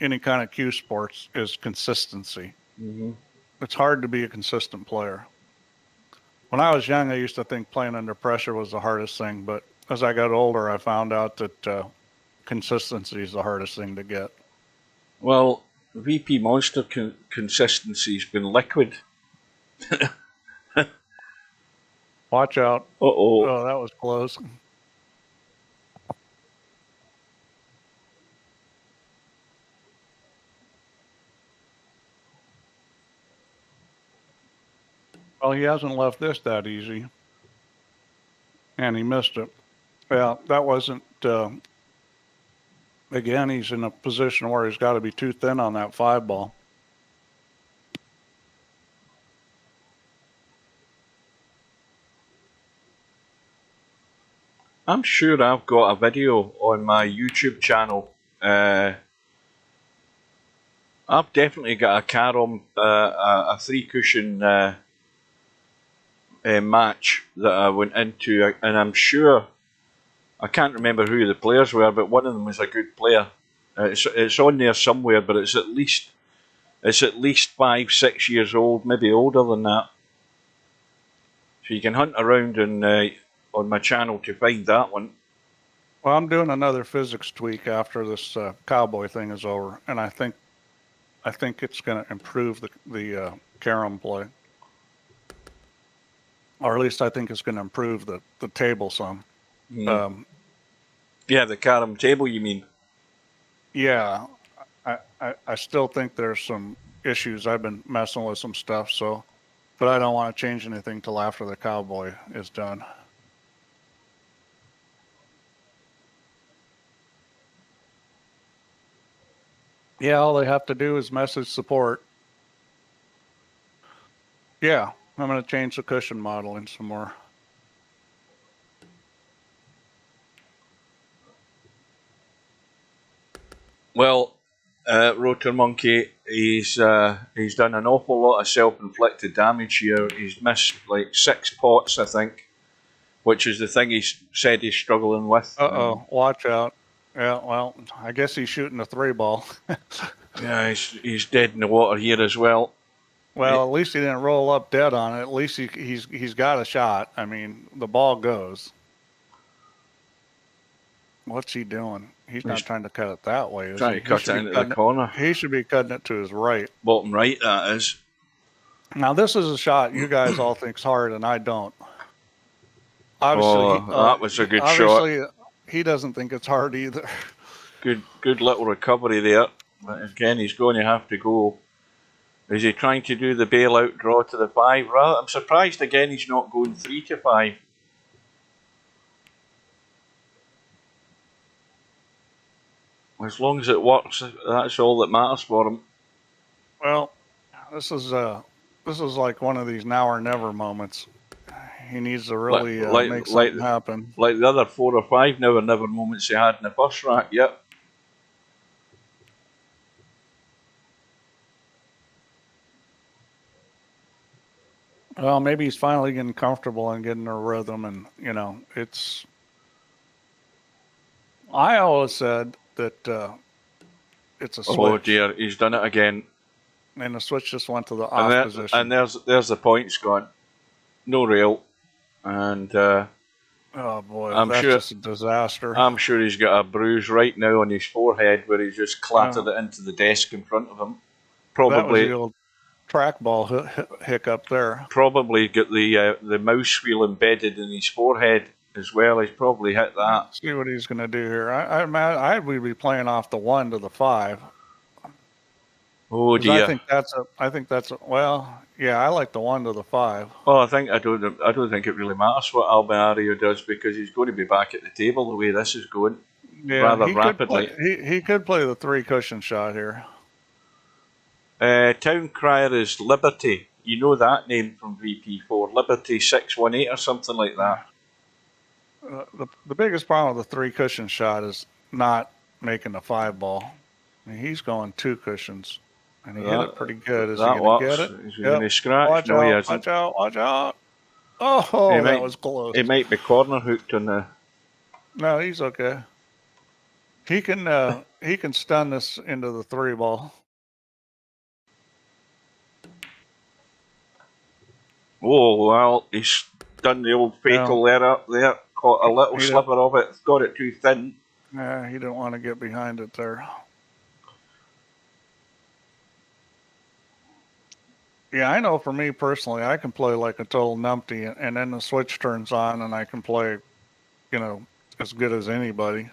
any kind of cue sports is consistency. Mm-hmm. It's hard to be a consistent player. When I was young, I used to think playing under pressure was the hardest thing, but as I got older, I found out that consistency is the hardest thing to get. Well, VP Monster consistency's been liquid. Watch out. Uh-oh. Oh, that was close. Well, he hasn't left this that easy. And he missed it. Yeah, that wasn't... again, he's in a position where he's got to be too thin on that 5 ball. I'm sure I've got a video on my YouTube channel. I've definitely got a carom, a 3-cushion match that I went into, and I'm sure, I can't remember who the players were, but one of them was a good player. It's on there somewhere, but it's at least 5-6 years old, maybe older than that. So you can hunt around on my channel to find that one. Well, I'm doing another physics tweak after this Cowboy thing is over, and I think it's going to improve the carom play, or at least I think it's going to improve the table some. Mm. Yeah, the carom table, you mean? Yeah, I still think there's some issues. I've been messing with some stuff, but I don't want to change anything till after the Cowboy is done. Yeah, all they have to do is message support. Yeah, I'm going to change the cushion modeling some more. Well, Rotor Monkey, he's done an awful lot of self-inflicted damage here. He's missed like 6 pots, I think, which is the thing he said he's struggling with. Watch out. Yeah, well, I guess he's shooting a 3-ball. Yeah, he's dead in the water here as well. Well, at least he didn't roll up dead on it. At least he's got a shot. I mean, the ball goes. What's he doing? He's not trying to cut it that way. Trying to cut it into the corner. He should be cutting it to his right. Bottom right, that is. Now, this is a shot you guys all think's hard, and I don't. Obviously, that was a good shot. Obviously, he doesn't think it's hard either. Good little recovery there. But again, he's going to have to go. Is he trying to do the bailout draw to the 5? I'm surprised again he's not going 3 to 5. As long as it works, that's all that matters for him. Well, this is like one of these now or never moments. He needs to really make something happen. Like the other 4 or 5 now or never moments he had in the first rack. Yep. Well, maybe he's finally getting comfortable and getting a rhythm, and it's. I always said that it's a switch. Oh dear, he's done it again. And the switch just went to the off position. And there's the points gone. No rail, and oh boy, that's just a disaster. I'm sure he's got a bruise right now on his forehead where he's just clattered it into the desk in front of him. Probably. That was the old trackball hiccup there. Probably got the mouse wheel embedded in his forehead as well. He's probably hit that. Let's see what he's going to do here. I would be playing off the 1 to the 5. Oh dear. I think that's well, yeah, I like the 1 to the 5. Well, I don't think it really matters what Albinario does because he's going to be back at the table the way this is going. Yeah, rather rapidly. He could play the 3 cushion shot here. Town crier is Liberty. You know that name from VP4. Liberty 618 or something like that. The biggest problem with the 3 cushion shot is not making the 5-ball. I mean, he's going 2 cushions. And he hit it pretty good. Is he going to get it? Is he going to scratch? No, he hasn't. Watch out. Oh, that was close. He might be corner hooked on the... No, he's okay. He can stun this into the 3-ball. Oh, well, he's done the old fatal error there. Caught a little sliver of it. Got it too thin. Yeah, he didn't want to get behind it there. Yeah, I know for me personally, I can play like a total numpty, and then the switch turns on, and I can play, as good as anybody.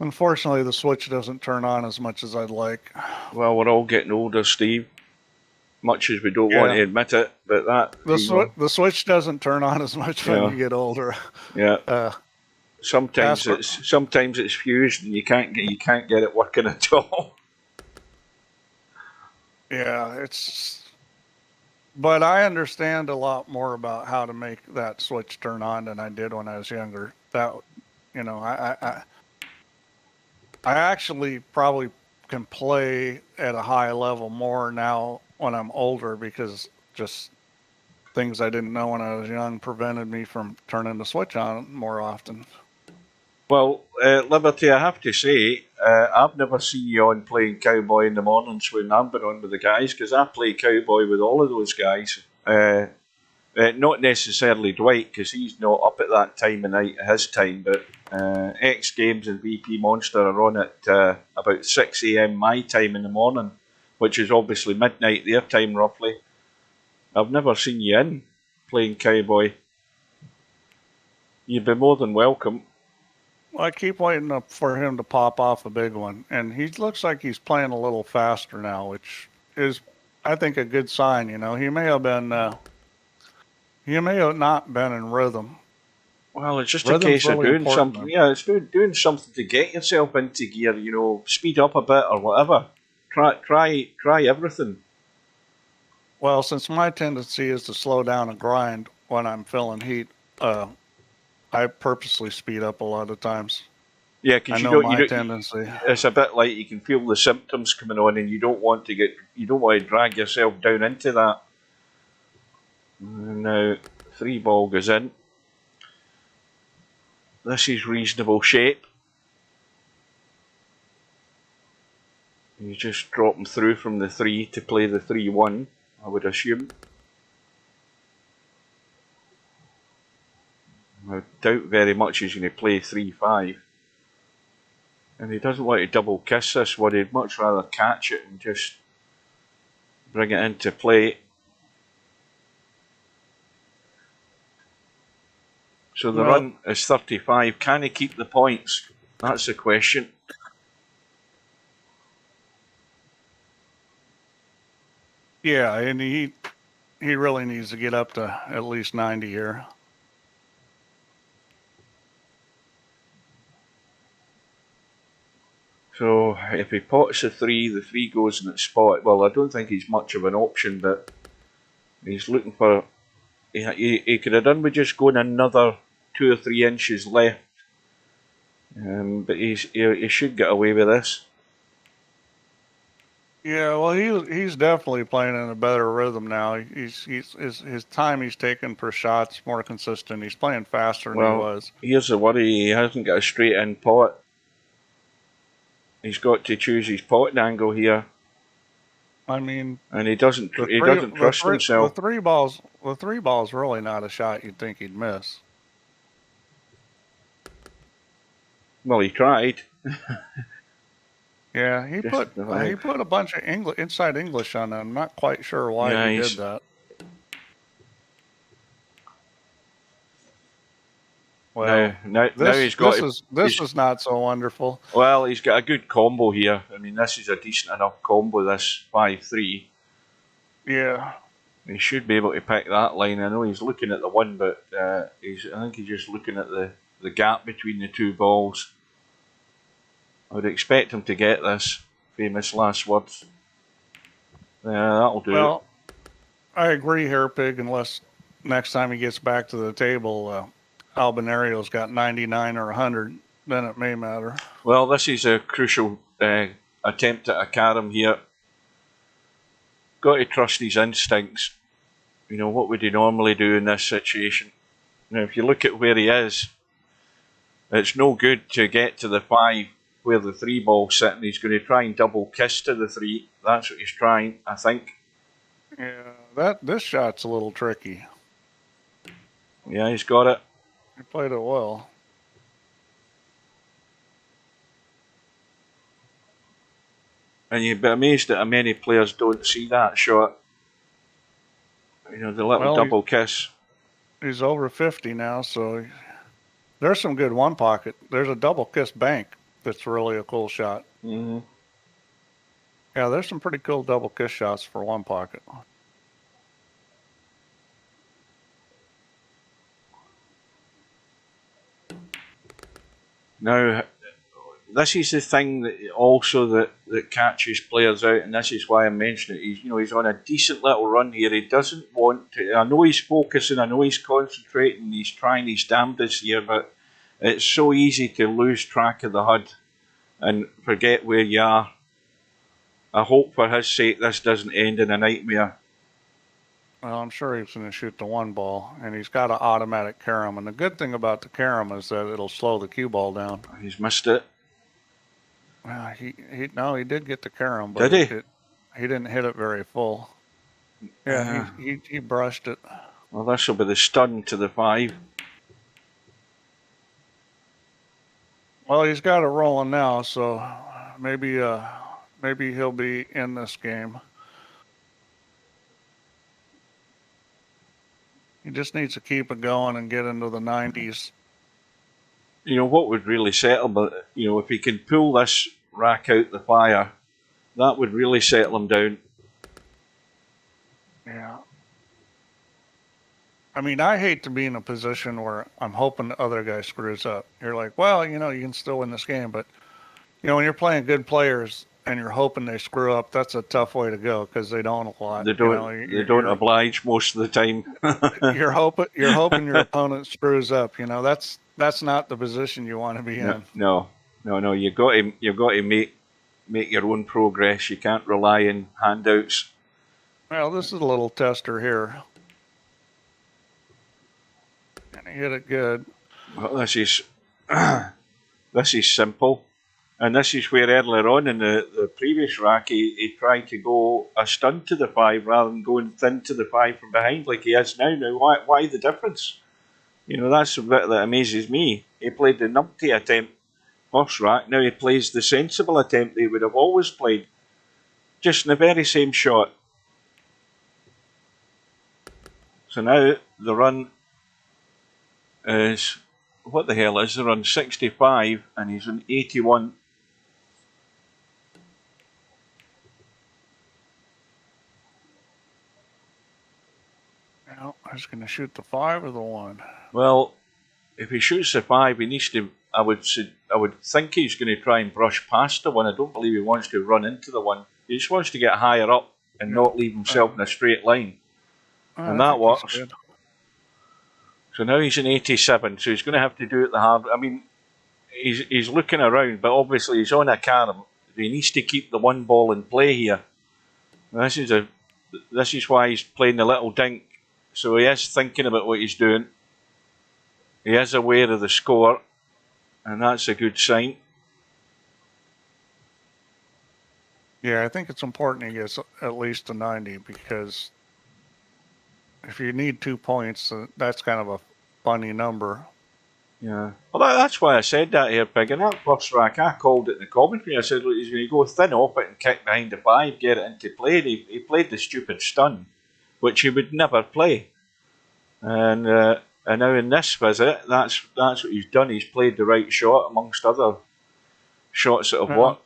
Unfortunately, the switch doesn't turn on as much as I'd like. Well, we're all getting older, Steve. Much as we don't want to admit it, but the switch doesn't turn on as much when you get older. Yeah. Sometimes it's fused and you can't get it working at all. Yeah, but I understand a lot more about how to make that switch turn on than I did when I was younger. That, I actually probably can play at a high level more now when I'm older because just things I didn't know when I was young prevented me from turning the switch on more often. Well, Liberty, I have to say, I've never seen you on playing Cowboy in the mornings when I've been on with the guys, because I play Cowboy with all of those guys. Not necessarily Dwight, because he's not up at that time of night at his time, but X Games and VP Monster are on at about 6 AM my time in the morning, which is obviously midnight their time roughly. I've never seen you in playing Cowboy. You'd be more than welcome. Well, I keep waiting for him to pop off a big one, and he looks like he's playing a little faster now, which is, I think, a good sign. He may have not been in rhythm. Well, it's just a case of doing something. Yeah, it's doing something to get yourself into gear. Speed up a bit or whatever. Try everything. Well, since my tendency is to slow down and grind when I'm feeling heat, I purposely speed up a lot of times. Yeah, I because know my tendency. it's a bit like you can feel the symptoms coming on, and you don't want to drag yourself down into that. And now 3 ball goes in. This is reasonable shape. You just drop them through from the 3 to play the 3-1, I would assume. I doubt very much he's going to play 3-5. And he doesn't want to double kiss this one, he'd much rather catch it and just bring it into play. So the run is 35. Can he keep the points? That's the question. Yeah, and he really needs to get up to at least 90 here. So if he pots the 3 goes in its spot. Well, I don't think he's much of an option, but he's looking for... He could have done with just going another 2 or 3 inches left. But he should get away with this. Yeah, well, he's definitely playing in a better rhythm now. His time he's taking per shot's more consistent. He's playing faster than he was. Here's the worry: he hasn't got a straight in pot. He's got to choose his potting angle here. I mean, and he doesn't trust himself. The three ball's really not a shot you'd think he'd miss. Well, he tried. Yeah, he put a bunch of inside English on that. I'm not quite sure why he did that. Well, now he's got this is not so wonderful. Well, he's got a good combo here. I mean, this is a decent enough combo. This 5-3. Yeah. He should be able to pick that line. I know he's looking at the one, but I think he's just looking at the gap between the 2 balls. I would expect him to get this. Famous last words. That'll do. Well, I agree here, Pig, unless next time he gets back to the table, Albinario's got 99 or 100, then it may matter. Well, this is a crucial attempt at a carom here. Got to trust his instincts. You know, what would he normally do in this situation? Now, if you look at where he is, it's no good to get to the 5 where the 3 ball's sitting. He's going to try and double kiss to the 3. That's what he's trying, I think. Yeah, this shot's a little tricky. Yeah, he's got it. He played it well. And you'd be amazed at how many players don't see that shot. You know, the little double kiss. He's over 50 now, so there's some good one pocket. There's a double kiss bank that's really a cool shot. Mm-hmm. Yeah, there's some pretty cool double kiss shots for one pocket. Now, this is the thing that also that catches players out, and this is why I mentioned it. He's on a decent little run here. He doesn't want to. I know he's focusing. I know he's concentrating. He's trying his damnedest here, but it's so easy to lose track of the HUD and forget where you are. I hope for his sake this doesn't end in a nightmare. Well, I'm sure he's going to shoot the 1 ball, and he's got an automatic carom. And the good thing about the carom is that it'll slow the cue ball down. He's missed it. He did get the carom, but did he? He didn't hit it very full. Yeah, he brushed it. Well, this will be the stun to the 5. Well, he's got it rolling now, so maybe he'll be in this game. He just needs to keep it going and get into the 90s. You know, what would really settle, but if he can pull this rack out the fire, that would really settle him down. Yeah. I mean, I hate to be in a position where I'm hoping the other guy screws up. You're like, well, you can still win this game, but when you're playing good players and you're hoping they screw up, that's a tough way to go because they don't a lot. They don't. They don't oblige most of the time. You're hoping your opponent screws up. That's not the position you want to be in. No. No, you've got to make your own progress. You can't rely on handouts. Well, this is a little tester here. And he hit it good. Well, this is simple. And this is where earlier on in the previous rack, he tried to go a stun to the 5 rather than going thin to the 5 from behind like he is now. Now, why the difference? You know, that's the bit that amazes me. He played the numpty attempt first rack, now he plays the sensible attempt he would have always played. Just in the very same shot. So now the run is, what the hell is the run? 65 and he's on 81. Now, I was going to shoot the 5 or the 1. Well, if he shoots the 5, he needs to. I would think he's going to try and brush past the 1. I don't believe he wants to run into the 1. He just wants to get higher up and not leave himself in a straight line, and that works. So now he's in 87. So he's going to have to do it the hard. I mean, he's looking around, but obviously he's on a carom. He needs to keep the 1 ball in play here. This is why he's playing the little dink. So he is thinking about what he's doing. He is aware of the score, and that's a good sign. Yeah, I think it's important he gets at least a 90, because if you need 2 points, that's kind of a funny number. Yeah. Well, that's why I said that here, Pig. In that first rack, I called it in the commentary. I said, look, he's going to go thin off it and kick behind the 5, get it into play. And he played the stupid stun, which he would never play. And now in this visit, that's what he's done. He's played the right shot amongst other shots that have worked.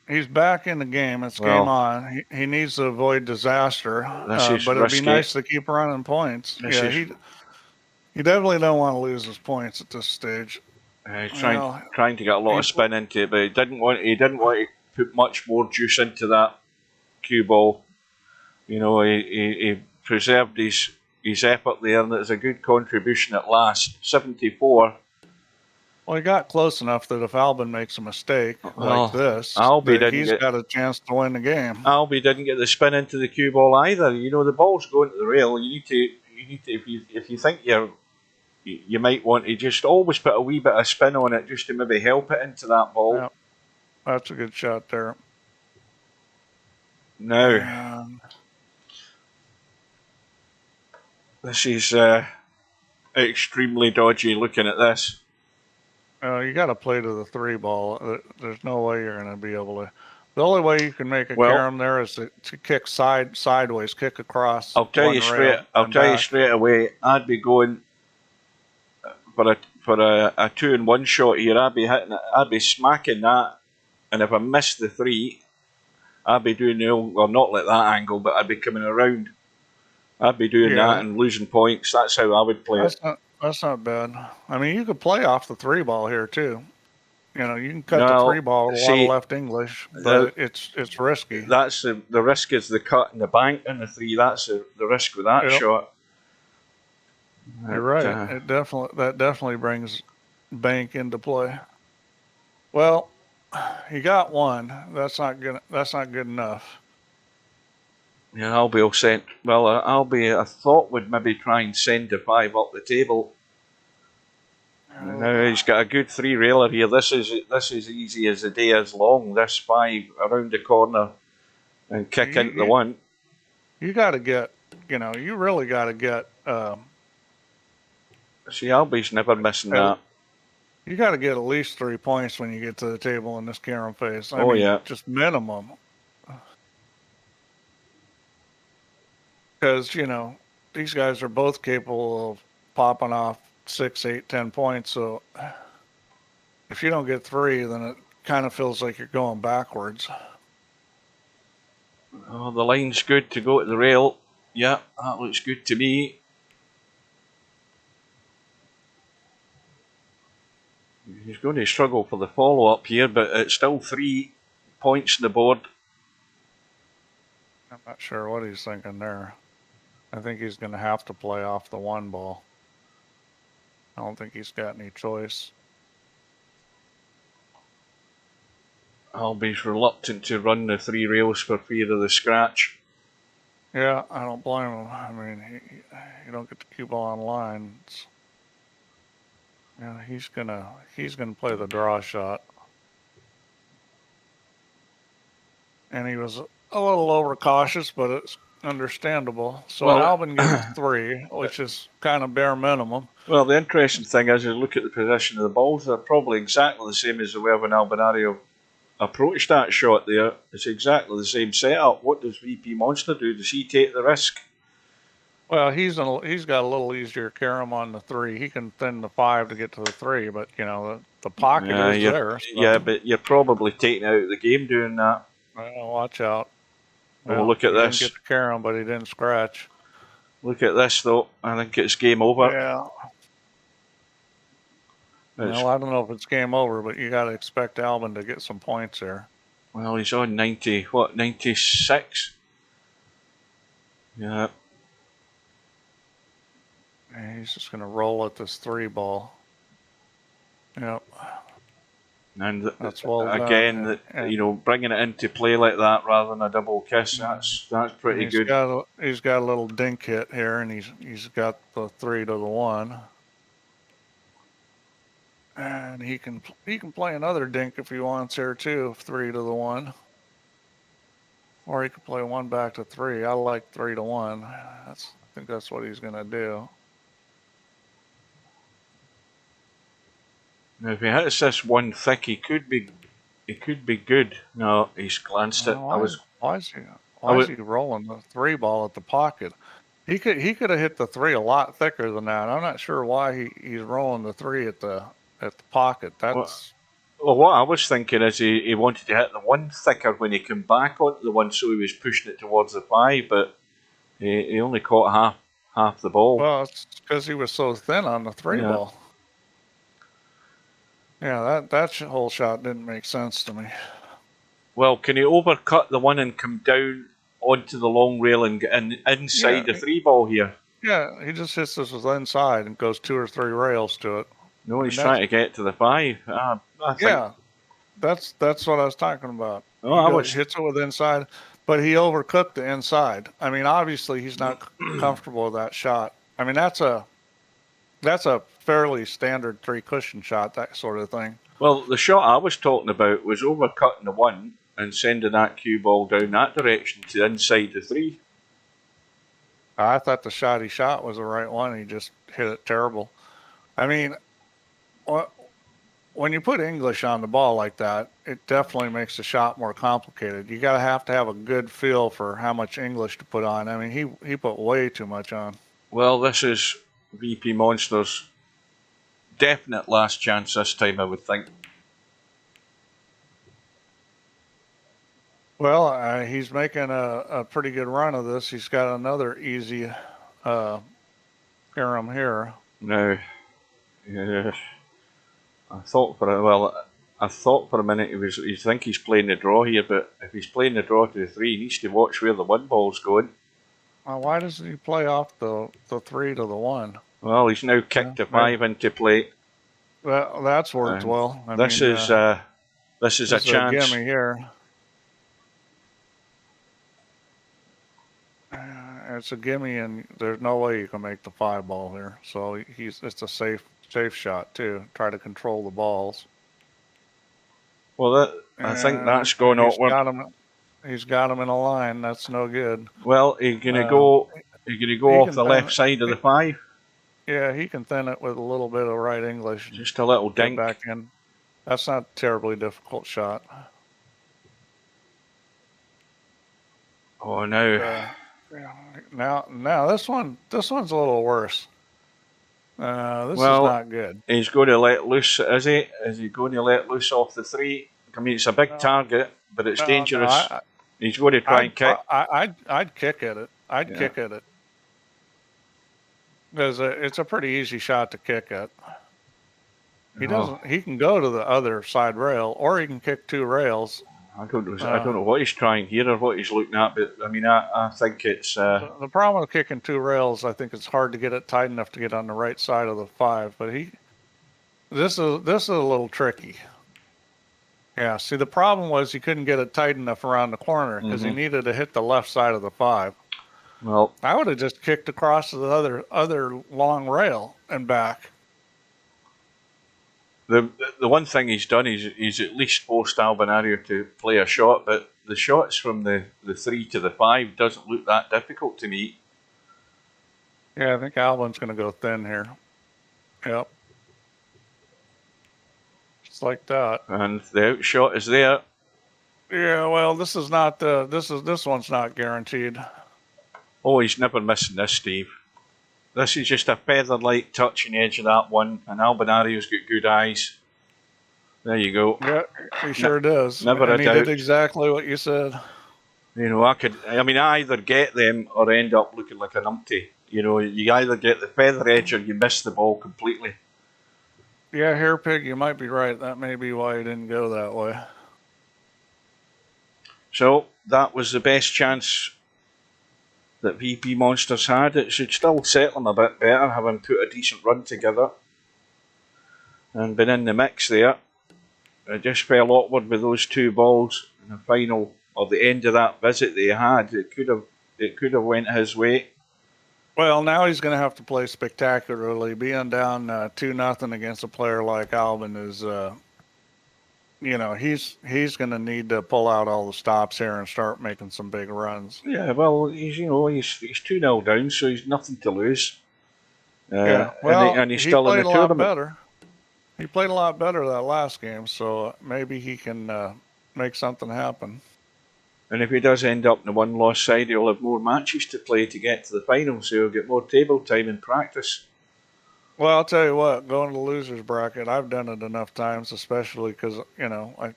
He's back in the game. It's game on. He needs to avoid disaster, but it'd be nice to keep running points. He definitely don't want to lose his points at this stage. He's trying to get a lot of spin into it, but he didn't want to put much more juice into that cue ball. You know, he preserved his effort there, and it's a good contribution at last. 74. Well, he got close enough that if Albin makes a mistake like this, he's got a chance to win the game. Albie didn't get the spin into the cue ball either. You know, the ball's going to the rail. You need to if you think you might want to just always put a wee bit of spin on it just to maybe help it into that ball. Yeah, that's a good shot there. Now, this is extremely dodgy looking at this. You got to play to the 3 ball. There's no way you're going to be able to. The only way you can make a carom there is to kick sideways, kick across. I'll tell you straight away. I'd be going for a 2-in-1 shot here. I'd be hitting it. I'd be smacking that, and if I miss the 3, I'd be doing not like that angle, but I'd be coming around. I'd be doing that and losing points. That's how I would play it. That's not bad. I mean, you could play off the 3 ball here too. You know, you can cut the 3 ball with a lot of left English, but it's risky. That's the risk is the cut and the bank and the 3. That's the risk with that shot. You're right. That definitely brings bank into play. Well, he got 1. That's not good. That's not good enough. Yeah, Albie will send. Well, Albie, I thought would maybe try and send the 5 up the table. Now he's got a good 3 railer here. This is easy as the day is long. This 5 around the corner and kick into the 1. You got to get. You really got to get. See, Albie's never missing that. You got to get at least 3 points when you get to the table in this carom phase. I mean, just minimum. Because, these guys are both capable of popping off 6, 8, 10 points. So if you don't get 3, then it kind of feels like you're going backwards. Oh, the line's good to go to the rail. Yeah, that looks good to me. He's going to struggle for the follow-up here, but it's still 3 points on the board. I'm not sure what he's thinking there. I think he's going to have to play off the 1 ball. I don't think he's got any choice. Albie's reluctant to run the 3 rails for fear of the scratch. Yeah, I don't blame him. I mean, you don't get the cue ball online. Yeah, he's gonna play the draw shot, and he was a little overcautious, but it's understandable. So Well, Albin gets 3, which is kind of bare minimum. Well, the interesting thing is, you look at the position of the balls, they're probably exactly the same as they were when Albinario approached that shot there. It's exactly the same setup. What does VP Monster do? Does he take the risk? Well, he's got a little easier carom on the 3. He can thin the 5 to get to the 3, but you know the pocket is there. So. Yeah, but you're probably taking out of the game doing that. Well, watch out. Well, look at he this. Didn't get the carom, but he didn't scratch. Look at this, though. I think it's game over. Yeah. Well, I don't know if it's game over, but you got to expect Albin to get some points there. Well, he's on 96? Yeah. And he's just going to roll at this 3 ball. Yep. And that's well again, bringing it into play like that rather than a double kiss, that's pretty good. He's got a little dink hit here, and he's got the 3 to the 1. And he can play another dink if he wants here too, 3 to the 1. Or he could play 1 back to 3. I like 3 to 1. I think that's what he's gonna do. Now, if he hits this 1 thick, he could be good. No, he's glanced it. Why is he rolling the 3 ball at the pocket? He could have hit the 3 a lot thicker than that. I'm not sure why he's rolling the 3 at the pocket. That's well, what I was thinking is he wanted to hit the 1 thicker when he came back onto the 1, so he was pushing it towards the 5, but he only caught half the ball. Well, it's because he was so thin on the 3 ball. Yeah, that whole shot didn't make sense to me. Well, can he overcut the 1 and come down onto the long rail and get inside the 3 ball here? Yeah, he just hits this with inside and goes 2 or 3 rails to it. No, he's trying to get to the 5. Yeah, that's what I was talking about. Oh, he hits it with inside, but he overcooked the inside. I mean, obviously he's not comfortable with that shot. I mean, that's a fairly standard 3 cushion shot, that sort of thing. Well, the shot I was talking about was overcutting the 1 and sending that cue ball down that direction to inside the 3. I thought the shot he shot was the right one. He just hit it terrible. I mean, when you put English on the ball like that, it definitely makes the shot more complicated. You have to have a good feel for how much English to put on. I mean, he put way too much on. Well, this is VP Monster's definite last chance this time, I would think. Well, he's making a pretty good run of this. He's got another easy carom here. Now, I thought for a minute you think he's playing the draw here, but if he's playing the draw to the 3, he needs to watch where the 1 ball's going. Why doesn't he play off the 3 to the 1? Well, he's now kicked the 5 into play. Well, that's worked well. This is a chance. Gimme here. It's a gimme, and there's no way you can make the 5 ball here. So it's a safe shot too. Try to control the balls. Well, I think that's going on. He's got him in a line. That's no good. Well, he's gonna go off the left side of the 5. Yeah, he can thin it with a little bit of right English. Just a little dink back in. That's not a terribly difficult shot. Oh no. Now this one's a little worse. This is not good. He's going to let loose, is he? Is he going to let loose off the 3? I mean, it's a big target, but it's dangerous. He's going to try and kick. I'd kick at it. I'd kick at it. Because it's a pretty easy shot to kick at. He can go to the other side rail, or he can kick 2 rails. I don't know what he's trying here or what he's looking at, but I mean, I think it's the problem with kicking 2 rails. I think it's hard to get it tight enough to get on the right side of the 5. But this is a little tricky. Yeah, see, the problem was he couldn't get it tight enough around the corner because he needed to hit the left side of the 5. Well, I would have just kicked across to the other long rail and back. the one thing he's done is he's at least forced Albinario to play a shot, but the shots from the 3 to the 5 doesn't look that difficult to me. Yeah, I think Albin's going to go thin here. Yep. Just like that. And the outshot is there. Yeah, well, this is not this one's not guaranteed. Oh, he's never missing this, Steve. This is just a feather-light touch on the edge of that one, and Albinario's got good eyes. There you go. Yeah, he sure does. Never and a he doubt. did exactly what you said. You know, I either get them or end up looking like an umpty. You know, you either get the feather edge or you miss the ball completely. Yeah, Hairpig, you might be right. That may be why he didn't go that way. So, that was the best chance that VP Monsters had. It should still settle them a bit better, having put a decent run together and been in the mix there. It just fell awkward with those 2 balls in the final, or the end of that visit they had. It could have went his way. Well, now he's going to have to play spectacularly. Being down 2-0 against a player like Albin is, he's going to need to pull out all the stops here and start making some big runs. Yeah, well, he's 2-0 down, so he's nothing to lose. Yeah, well, and he's still in the tournament. Better. He played a lot better that last game, so maybe he can make something happen. And if he does end up in the one-loss side, he'll have more matches to play to get to the final, so he'll get more table time and practice. Well, I'll tell you what, going to the loser's bracket, I've done it enough times, especially because, I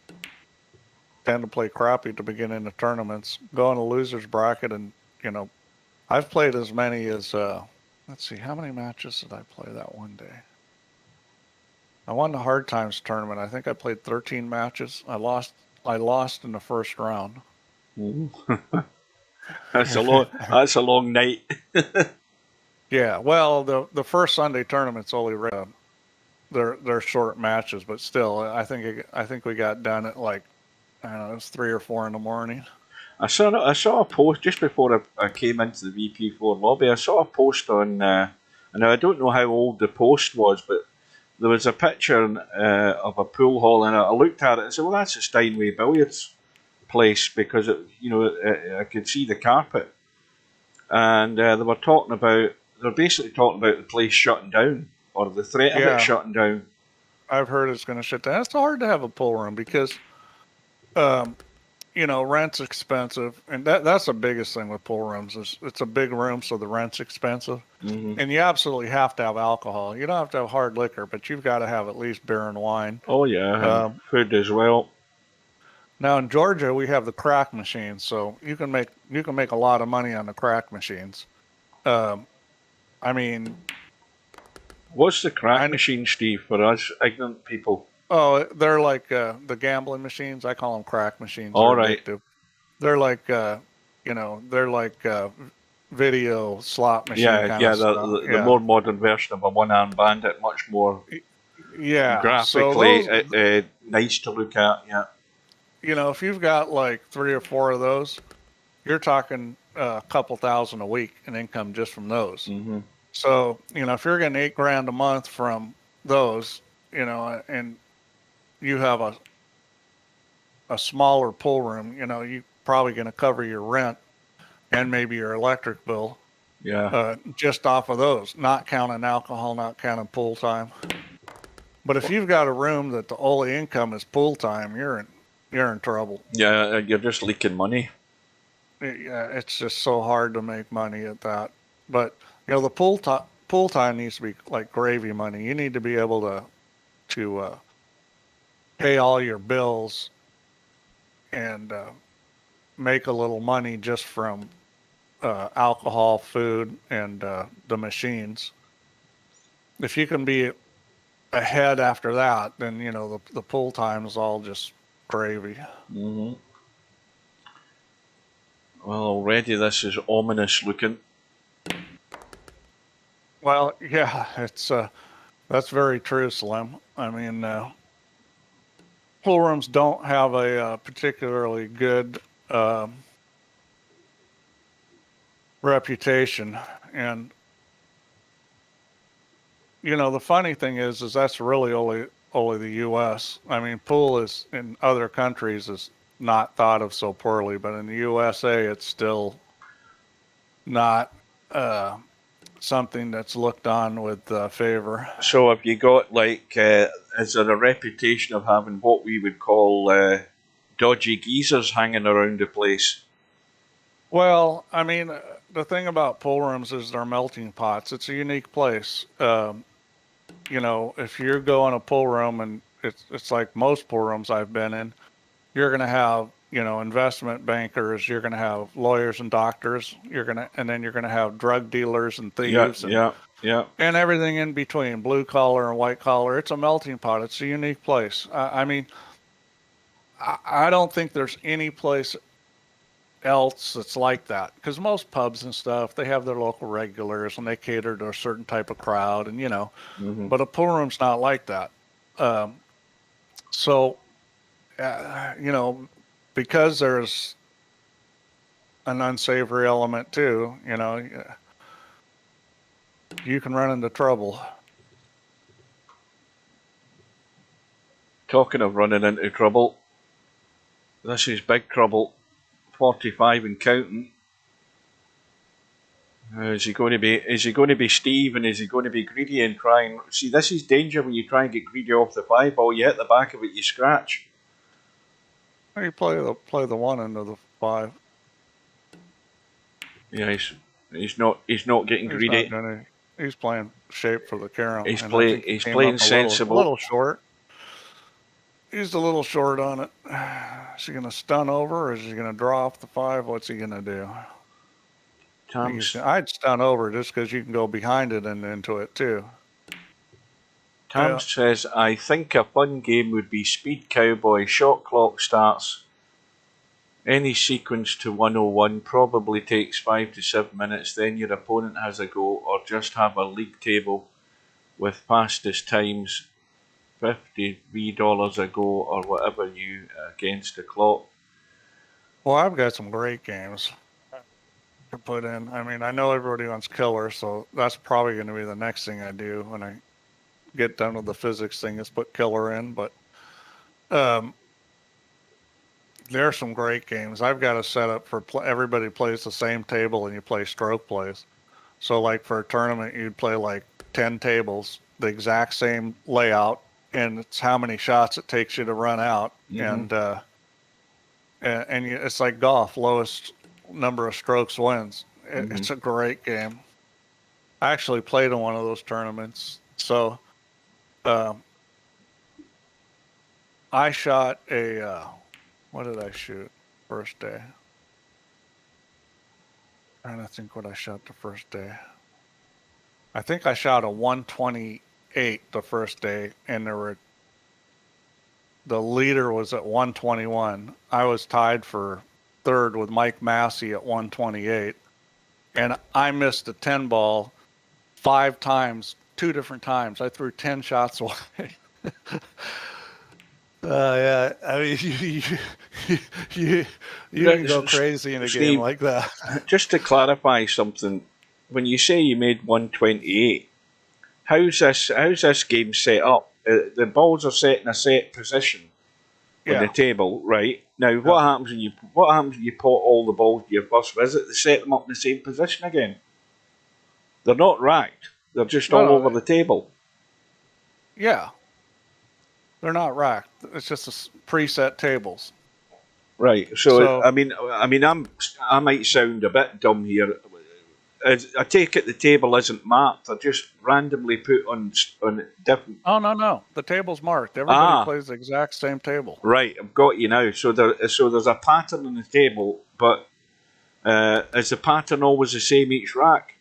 tend to play crappy to begin in the tournaments. Going to the loser's bracket and, I've played as many as, let's see, how many matches did I play that one day? I won the Hard Times tournament. I think I played 13 matches. I lost in the first round. That's a long night. Yeah, well, the first Sunday tournament's only they're short matches, but still, I think we got done at like, I don't know, it was 3 or 4 in the morning. I saw a post just before I came into the VP4 lobby. I saw a post on, and I don't know how old the post was, but there was a picture of a pool hall, and I looked at it and said, "Well, that's a Steinway Billiards place," because I could see the carpet, and they're basically talking about the place shutting down, or the threat of it shutting down. I've heard it's going to shut down. It's hard to have a pool room because, rent's expensive, and that's the biggest thing with pool rooms is it's a big room, so the rent's expensive, and you absolutely have to have alcohol. You don't have to have hard liquor, but you've got to have at least beer and wine. Oh yeah, food as well. Now in Georgia, we have the crack machines, so you can make a lot of money on the crack machines. What's the crack machine, Steve, for us ignorant people? Oh, they're like the gambling machines. I call them crack machines. All right. Addictive. They're like, they're like video slot machine. The more modern version of a one-armed bandit, much more graphically nice to look at. Yeah. If you've got like 3 or 4 of those, you're talking a couple thousand a week in income just from those. Mm-hmm. So, if you're getting $8,000 a month from those, and you have a smaller pool room, you're probably going to cover your rent and maybe your electric bill. Yeah. Just off of those, not counting alcohol, not counting pool time. But if you've got a room that the only income is pool time, you're in trouble. Yeah, you're just leaking money. Yeah, it's just so hard to make money at that. But the pool time needs to be like gravy money. You need to be able to pay all your bills and make a little money just from alcohol, food, and the machines. If you can be ahead after that, then the pool time is all just gravy. Mm-hmm. Well, already this is ominous looking. Well, yeah, it's that's very true, Slim. I mean, pool rooms don't have a particularly good reputation, and the funny thing is that's really only the U.S. I mean, pool is in other countries is not thought of so poorly, but in the USA, it's still not something that's looked on with favor. So have you got is there a reputation of having what we would call dodgy geezers hanging around the place? Well, I mean, the thing about pool rooms is they're melting pots. It's a unique place. If you go in a pool room, and it's like most pool rooms I've been in, you're going to have investment bankers, you're going to have lawyers and doctors, and then you're going to have drug dealers and thieves, and everything in between, blue collar and white collar. It's a melting pot. It's a unique place. I mean, I don't think there's any place else that's like that, because most pubs and stuff, they have their local regulars and they cater to a certain type of crowd, and but a pool room's not like that. So because there's an unsavory element too, you can run into trouble. Talking of running into trouble, this is big trouble. 45 and counting. Is he going to be Steve, and is he going to be greedy and try and see? This is danger when you try and get greedy off the 5 ball. You hit the back of it, you scratch. You play the 1 into the 5. Yeah, he's not getting greedy. He's playing shape for the carom. He's playing sensible. A little short. He's a little short on it. Is he going to stun over, or is he going to draw off the 5? What's he going to do? I'd stun over just because you can go behind it and into it too. Tam says, I think a fun game would be Speed Cowboy. Shot clock starts. Any sequence to 101 probably takes 5 to 7 minutes. Then your opponent has a go, or just have a league table with fastest times. $50 a go or whatever you against the clock. Well, I've got some great games to put in. I mean, I know everybody wants killer, so that's probably going to be the next thing I do when I get done with the physics thing, is put killer in. But there are some great games. I've got a setup for everybody plays the same table and you play stroke plays. So like for a tournament, you'd play like 10 tables, the exact same layout, and it's how many shots it takes you to run out. And it's like golf, lowest number of strokes wins. It's a great game. I actually played in one of those tournaments. So I shot a what did I shoot first day? I'm trying to think what I shot the first day. I think I shot a 128 the first day, and the leader was at 121. I was tied for third with Mike Massey at 128, and I missed a 10 ball 5 times, 2 different times. I threw 10 shots away. Yeah, I mean, you can go crazy in a game like that. Just to clarify something, when you say you made 128, how's this game set up? The balls are set in a set position on the table, right? Now, what happens when you pot all the balls to your first visit? They set them up in the same position again. They're not racked. They're just all over the table. Yeah. They're not racked. It's just preset tables. Right. So I mean, I might sound a bit dumb here. I take it the table isn't marked. They're just randomly put on different. Oh no, the table's marked. Everybody plays the exact same table. Right, I've got you now. So there's a pattern on the table, but is the pattern always the same each rack?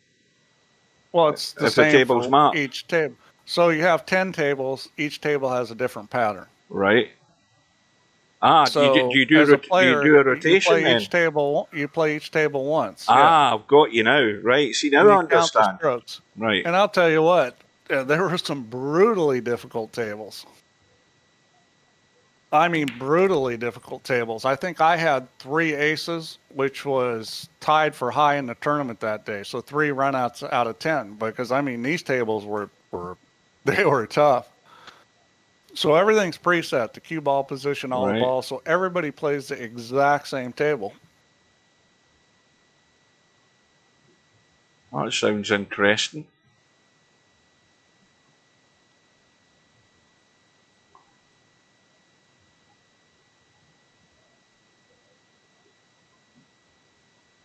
Well, it's the same table's for marked. Each table. So you have 10 tables. Each table has a different pattern. Right. So do you do a rotation then? You play each table once. I've got you now. Right. See, now I understand. Count the strokes. Right. And I'll tell you what, there were some brutally difficult tables. I mean, brutally difficult tables. I think I had 3 aces, which was tied for high in the tournament that day. So 3 runouts out of 10. Because I mean, these tables were they were tough. So everything's preset, the cue ball position, all the Right. balls. So everybody plays the exact same table. That sounds interesting.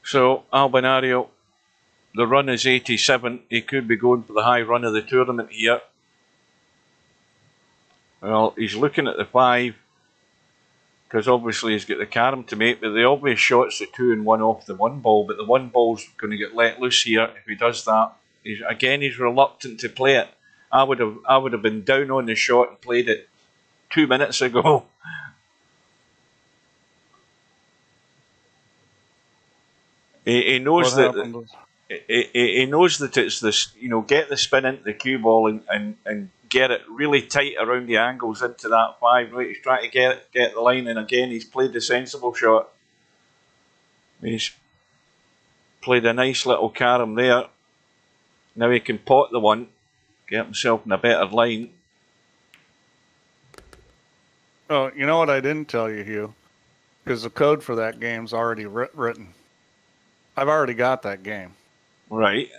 So, Albinario, the run is 87. He could be going for the high run of the tournament here. Well, he's looking at the 5, because obviously he's got the carom to make, but the obvious shot's the 2 and 1 off the 1 ball, but the 1 ball's going to get let loose here if he does that. He's reluctant to play it. I would have been down on the shot and played it 2 minutes ago. He knows that he knows that it's this, get the spin into the cue ball and get it really tight around the angles into that 5. Right, he's trying to get the line, and again he's played the sensible shot. He's played a nice little carom there. Now he can pot the 1, get himself in a better line. Oh, you know what I didn't tell you, Hugh? Because the code for that game's already written. I've already got that game. Right.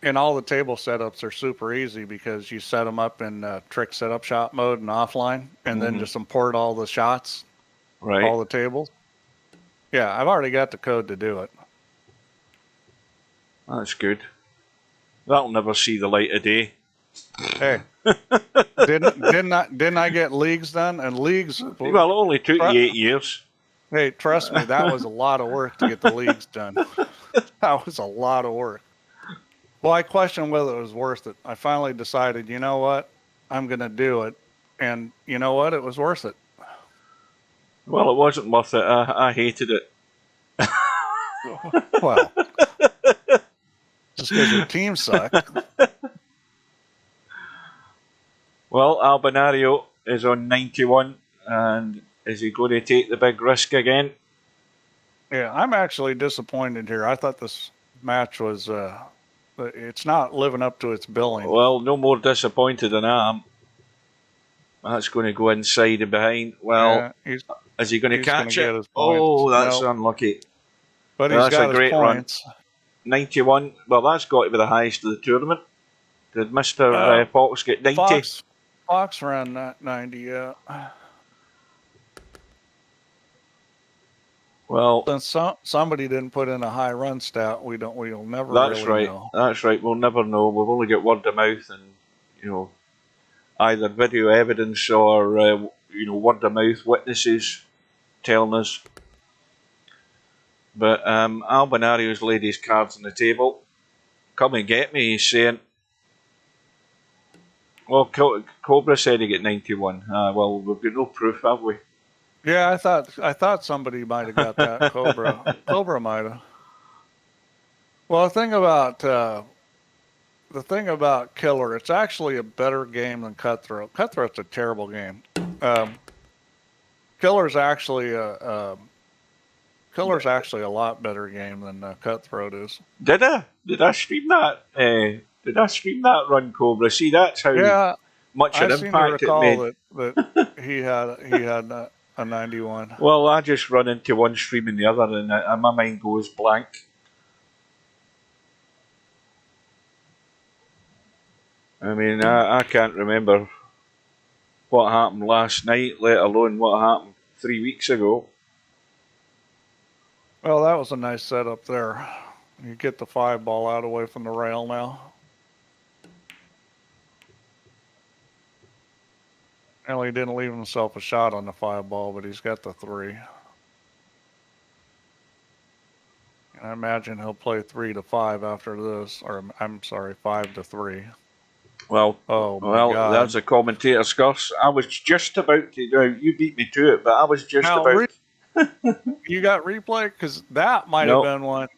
And all the table setups are super easy because you set them up in trick setup shot mode and offline, and then just import all the shots, right, all the tables. Yeah, I've already got the code to do it. That's good. That'll never see the light of day. Hey, didn't I get leagues done? And leagues. Well, it only took you 8 years. Hey, trust me, that was a lot of work to get the leagues done. That was a lot of work. Well, I questioned whether it was worth it. I finally decided, you know what? I'm going to do it. And you know what? It was worth it. Well, it wasn't worth it. I hated it. Well, just because your team sucked. Well, Albinario is on 91, and is he going to take the big risk again? Yeah, I'm actually disappointed here. I thought this match was, it's not living up to its billing. Well, no more disappointed than I am. That's going to go inside and behind. Well, yeah, is he going to catch it? Oh, that's unlucky. But he's got a great points. Run. 91. Well, that's got to be the highest of the tournament. Did Mr. Fox get 90? Fox ran that 90, yeah. Well, since somebody didn't put in a high run stat, we'll never that's really right. know. That's right. We'll never know. We've only got word of mouth and, either video evidence or, word of mouth witnesses telling us. But Albinario's laid his cards on the table. Come and get me, he's saying. Well, Cobra said he got 91. Well, we've got no proof, have we? Yeah, I thought somebody might have got that. Cobra might have. Well, the thing about Killer, it's actually a better game than Cutthroat. Cutthroat's a terrible game. Killer's actually a lot better game than Cutthroat is. Did I stream that? Did I stream that run, Cobra? See, that's how much an impact it made. That he had a 91. Well, I just run into one stream and the other, and my mind goes blank. I mean, I can't remember what happened last night, let alone what happened 3 weeks ago. Well, that was a nice setup there. You get the 5 ball out away from the rail now. Well, he didn't leave himself a shot on the 5 ball, but he's got the 3. And I imagine he'll play 3 to 5 after this, or I'm sorry, 5 to 3. Well, that's a commentator's curse. I was just about to. You beat me to it, but I was just about. You got replay? Because that might have been one.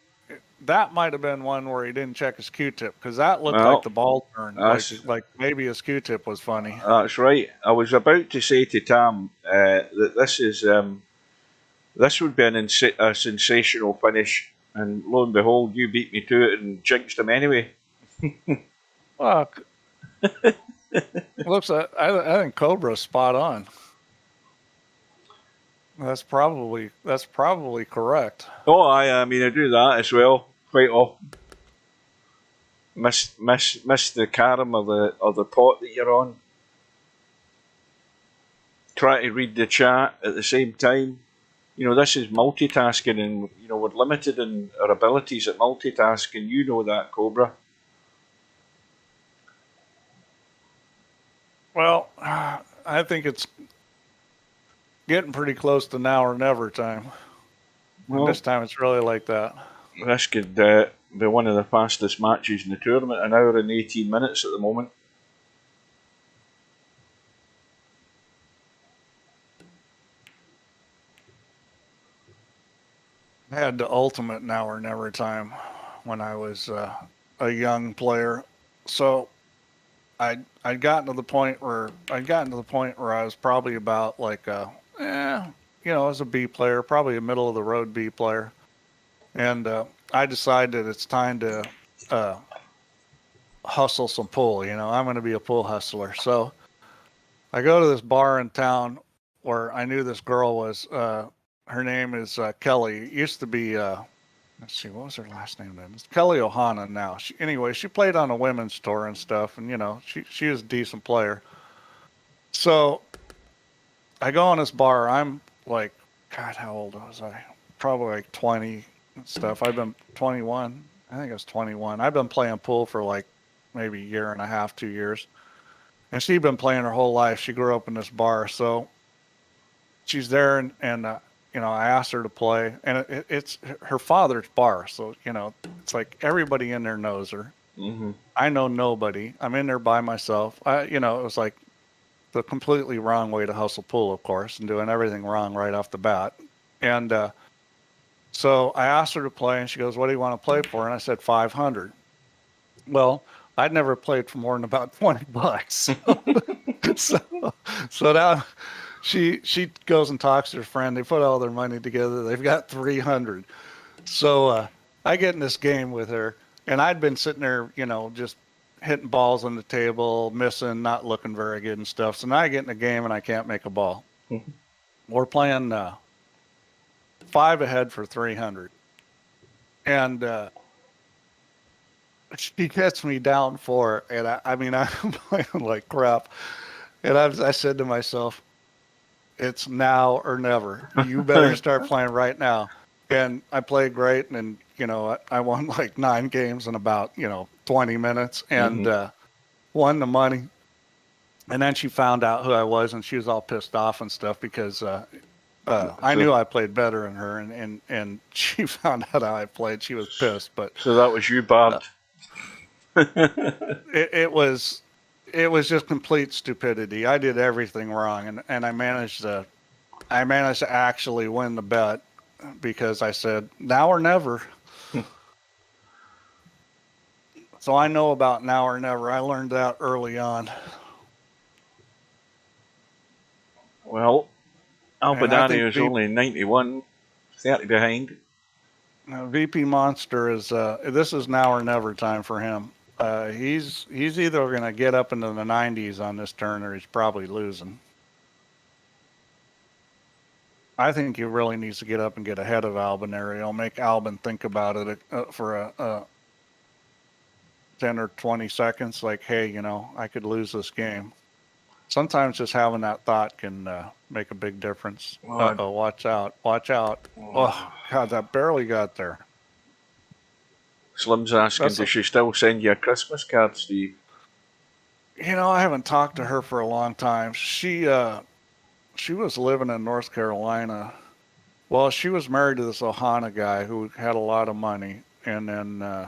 that might have been one where he didn't check his Q-tip, because that looked Well, like the ball turned, like maybe his Q-tip was funny. That's right. I was about to say to Tam that this would be a sensational finish, and lo and behold, you beat me to it and jinxed him anyway. Fuck. Looks like I think Cobra's spot on. That's probably correct. Oh, I mean, I do that as well quite often. Miss the carom or the pot that you're on. Try to read the chat at the same time. You know, this is multitasking, and you know we're limited in our abilities at multitasking. You know that, Cobra. Well, I think it's getting pretty close to now or never time. Well, this time it's really like that. This could be one of the fastest matches in the tournament. An hour and 18 minutes at the moment. I had the ultimate now or never time when I was a young player. So I'd gotten to the point where I was probably about like as a B player, probably a middle of the road B player, and I decided it's time to hustle some pool. I'm going to be a pool hustler. So I go to this bar in town where I knew this girl was. Her name is Kelly. It used to be. Let's see, what was her last name then? It's Kelly Ohana now. She played on a women's tour and stuff, and she was a decent player. So I go on this bar. I'm like, God, how old was I? Probably like 20 and stuff. I've been 21. I think I was 21. I've been playing pool for like maybe a year and a half, 2 years. And she'd been playing her whole life. She grew up in this bar. So she's there, and I asked her to play. And it's her father's bar. So, it's like everybody in there knows her. Mm-hmm. I know nobody. I'm in there by myself. It was like the completely wrong way to hustle pool, of course, and doing everything wrong right off the bat. And so I asked her to play, and she goes, "What do you want to play for?" And I said, 500. Well, I'd never played for more than about $20. So now she goes and talks to her friend. They put all their money together. They've got 300. So I get in this game with her, and I'd been sitting there, just hitting balls on the table, missing, not looking very good and stuff. So now I get in the game and I can't make a ball. Mm-hmm. We're playing 5 ahead for 300. And she gets me down 4. And I'm playing like crap. And I said to myself, it's now or never. You better start playing right now. And I played great. And, I won like 9 games in about, 20 minutes and won the money. And then she found out who I was, and she was all pissed off and stuff because I knew I played better than her, and she found out how I played. She was pissed, but so that was you, Bard. It was just complete stupidity. I did everything wrong, and I managed to actually win the bet because I said now or never. So I know about now or never. I learned that early on. Well, Albinario is only 91, 30 behind. VP Monster is this is now or never time for him. He's either going to get up into the 90s on this turn, or he's probably losing. I think he really needs to get up and get ahead of Albinario. Make Albin think about it for a 10 or 20 seconds. Like, hey, I could lose this game. Sometimes just having that thought can make a big difference. Uh-oh, watch out. Watch out. Oh, God, that barely got there. Slim's asking, does she still send you a Christmas card, Steve? I haven't talked to her for a long time. She was living in North Carolina. Well, she was married to this Ohana guy who had a lot of money. And then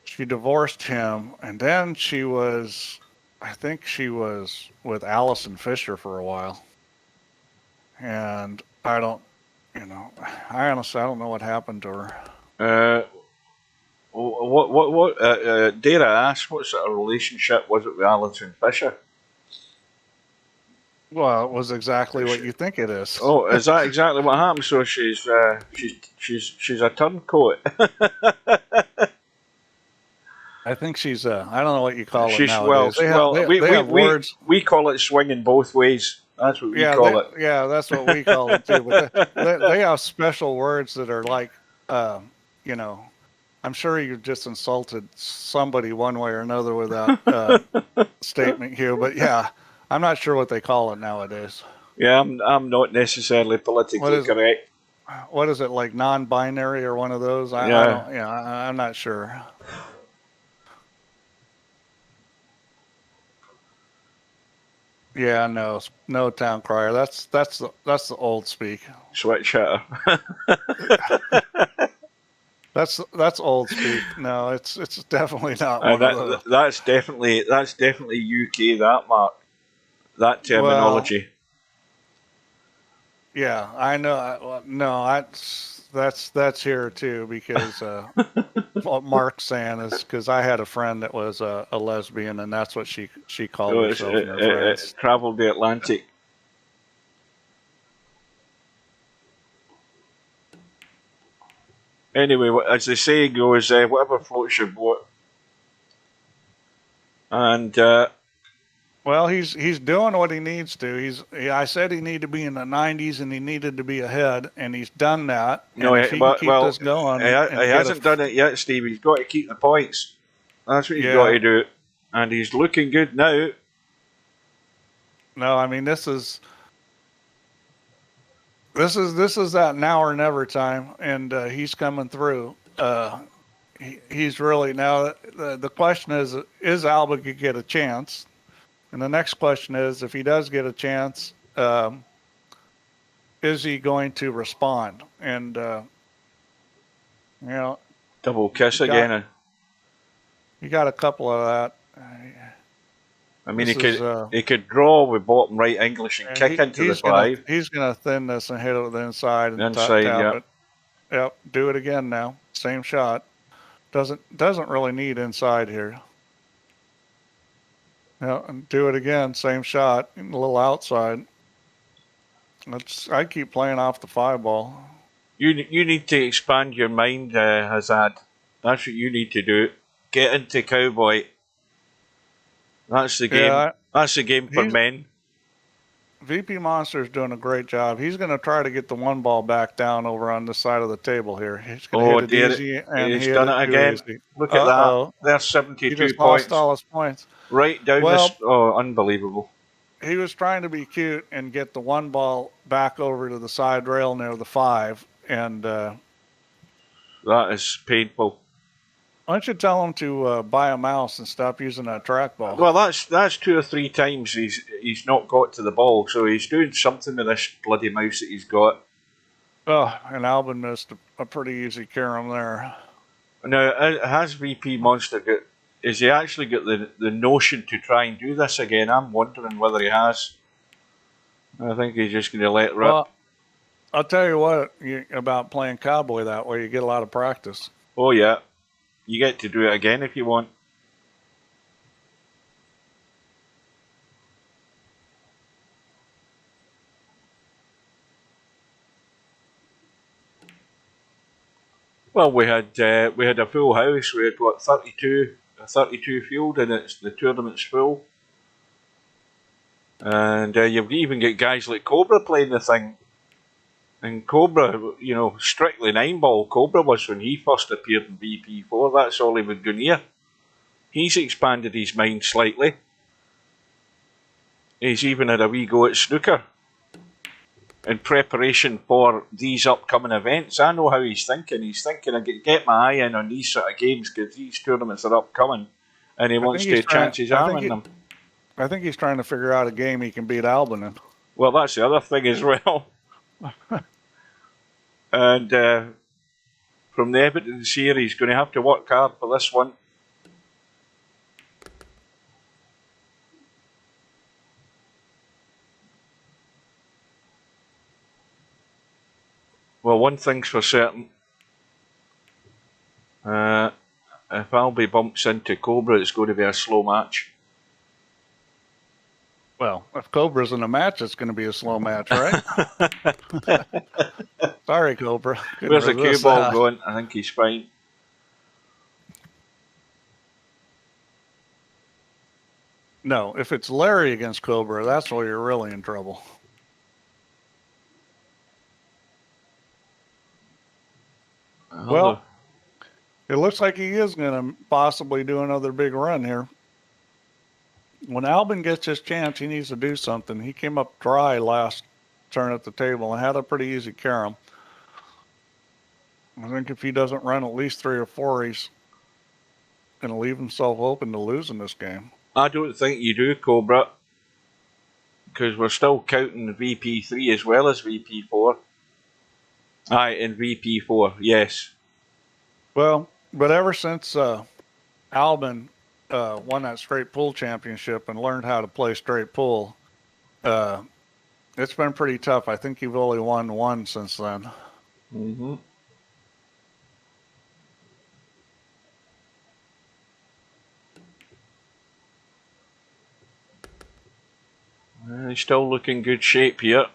she divorced him. And then I think she was with Allison Fisher for a while. And I honestly, I don't know what happened to her. Dare I ask, what sort of relationship was it with Alison Fisher? Well, it was exactly what you think it is. Oh, is that exactly what happened? So she's a turncoat. I think she's I don't know what you call it She's well, nowadays. They have well. they have words. We call it swinging both ways. That's what we Yeah, call it. that's what we call it too. But they have special words that are like, you know, I'm sure you just insulted somebody one way or another with that statement, Hugh. But yeah, I'm not sure what they call it nowadays. Yeah, I'm not necessarily politically correct. What is it, like non-binary or one of those? I don't. Yeah, I'm not sure. Yeah, no town crier. That's the old speak. Switch hitter. That's old speak. No, it's definitely not one of those. That's definitely UK. That Mark, that terminology. Well, yeah, I know. No, that's here too because what Mark's saying is because I had a friend that was a lesbian and that's what she called herself and her friends. Travelled the Atlantic. Anyway, as the saying goes, whatever floats your boat. And well, he's doing what he needs to. I said he needed to be in the 90s and he needed to be ahead, and he's done that. No, and if he can keep this going, he hasn't done it yet, Steve. He's got to keep the points. That's what he's got to do, and he's looking good now. No, I mean this is that now or never time, and he's coming through. He's really now. The question is Alba could get a chance, and the next question is if he does get a chance, is he going to respond? And double kiss again. You got a couple of that. I mean, he could draw with bottom right English and kick into the 5. He's going to thin this and hit it with the inside and inside, tap it. Yep, do it again now. Same shot. Doesn't really need inside here. Yeah, and do it again. Same shot. A little outside. I keep playing off the 5 ball. You need to expand your mind, Hazard. That's what you need to do. Get into Cowboy. That's the game. Yeah, that's the game for men. VP Monster's doing a great job. He's going to try to get the 1 ball back down over on this side of the table here. He's going to hit it easy, and he's done it again. Easy. Look at that. There's 72 he just points. Lost all his points. Right down this. Oh, unbelievable. He was trying to be cute and get the 1 ball back over to the side rail near the 5, and that is painful. Why don't you tell him to buy a mouse and stop using that trackball? Well, that's 2 or 3 times he's not got to the ball, so he's doing something with this bloody mouse that he's got. Oh, and Albin missed a pretty easy carom there. Now, has VP Monster got? Is he actually got the notion to try and do this again? I'm wondering whether he has. I think he's just going to let rip. Well, I'll tell you what about playing Cowboy that way. You get a lot of practice. Oh yeah. You get to do it again if you want. Well, we had a full house. We had what 32 field, and the tournament's full. And you've even got guys like Cobra playing the thing. And Cobra, strictly 9 ball. Cobra was when he first appeared in VP4. That's Oliver Gunnier. He's expanded his mind slightly. He's even had a wee go at snooker in preparation for these upcoming events. I know how he's thinking. He's thinking, I get my eye in on these sort of games because these tournaments are upcoming, and he wants to chance his arm in them. I think he's trying to figure out a game he can beat Albin in. Well, that's the other thing as well. And from the evidence here, he's going to have to work hard for this one. Well, one thing's for certain. If Albie bumps into Cobra, it's going to be a slow match. Well, if Cobra's in a match, it's going to be a slow match, right? Sorry, Cobra. Where's the cue ball going? I think he's fine. No, if it's Larry against Cobra, that's where you're really in trouble. Well, it looks like he is going to possibly do another big run here. When Albin gets his chance, he needs to do something. He came up dry last turn at the table and had a pretty easy carom. I think if he doesn't run at least 3 or 4, he's going to leave himself open to losing this game. I don't think you do, Cobra, because we're still counting VP3 as well as VP4. Aye, in VP4, yes. Well, but ever since Albin won that straight pool championship and learned how to play straight pool, it's been pretty tough. I think you've only won 1 since then. Mm-hmm. He's still looking good shape here.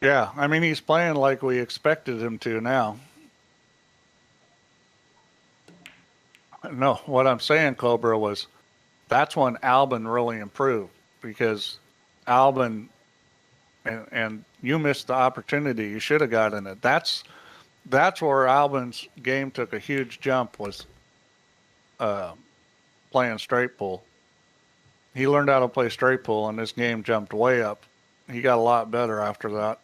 Yeah, I mean, he's playing like we expected him to now. No, what I'm saying, Cobra, was that's when Albin really improved, because Albin, and you missed the opportunity. You should have gotten it. That's where Albin's game took a huge jump, was playing straight pool. He learned how to play straight pool, and his game jumped way up. He got a lot better after that.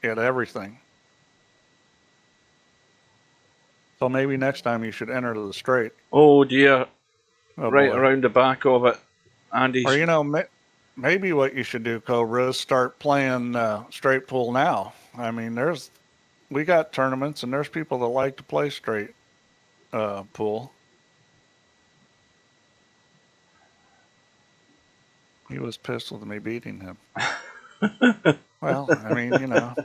He had everything. So maybe next time you should enter the straight. Oh dear. Oh, right boy. Around the back of it. Andy's... Or, maybe what you should do, Cobra, is start playing straight pool now. I mean, we got tournaments, and there's people that like to play straight pool. He was pissed with me beating him. Well, I mean, you know.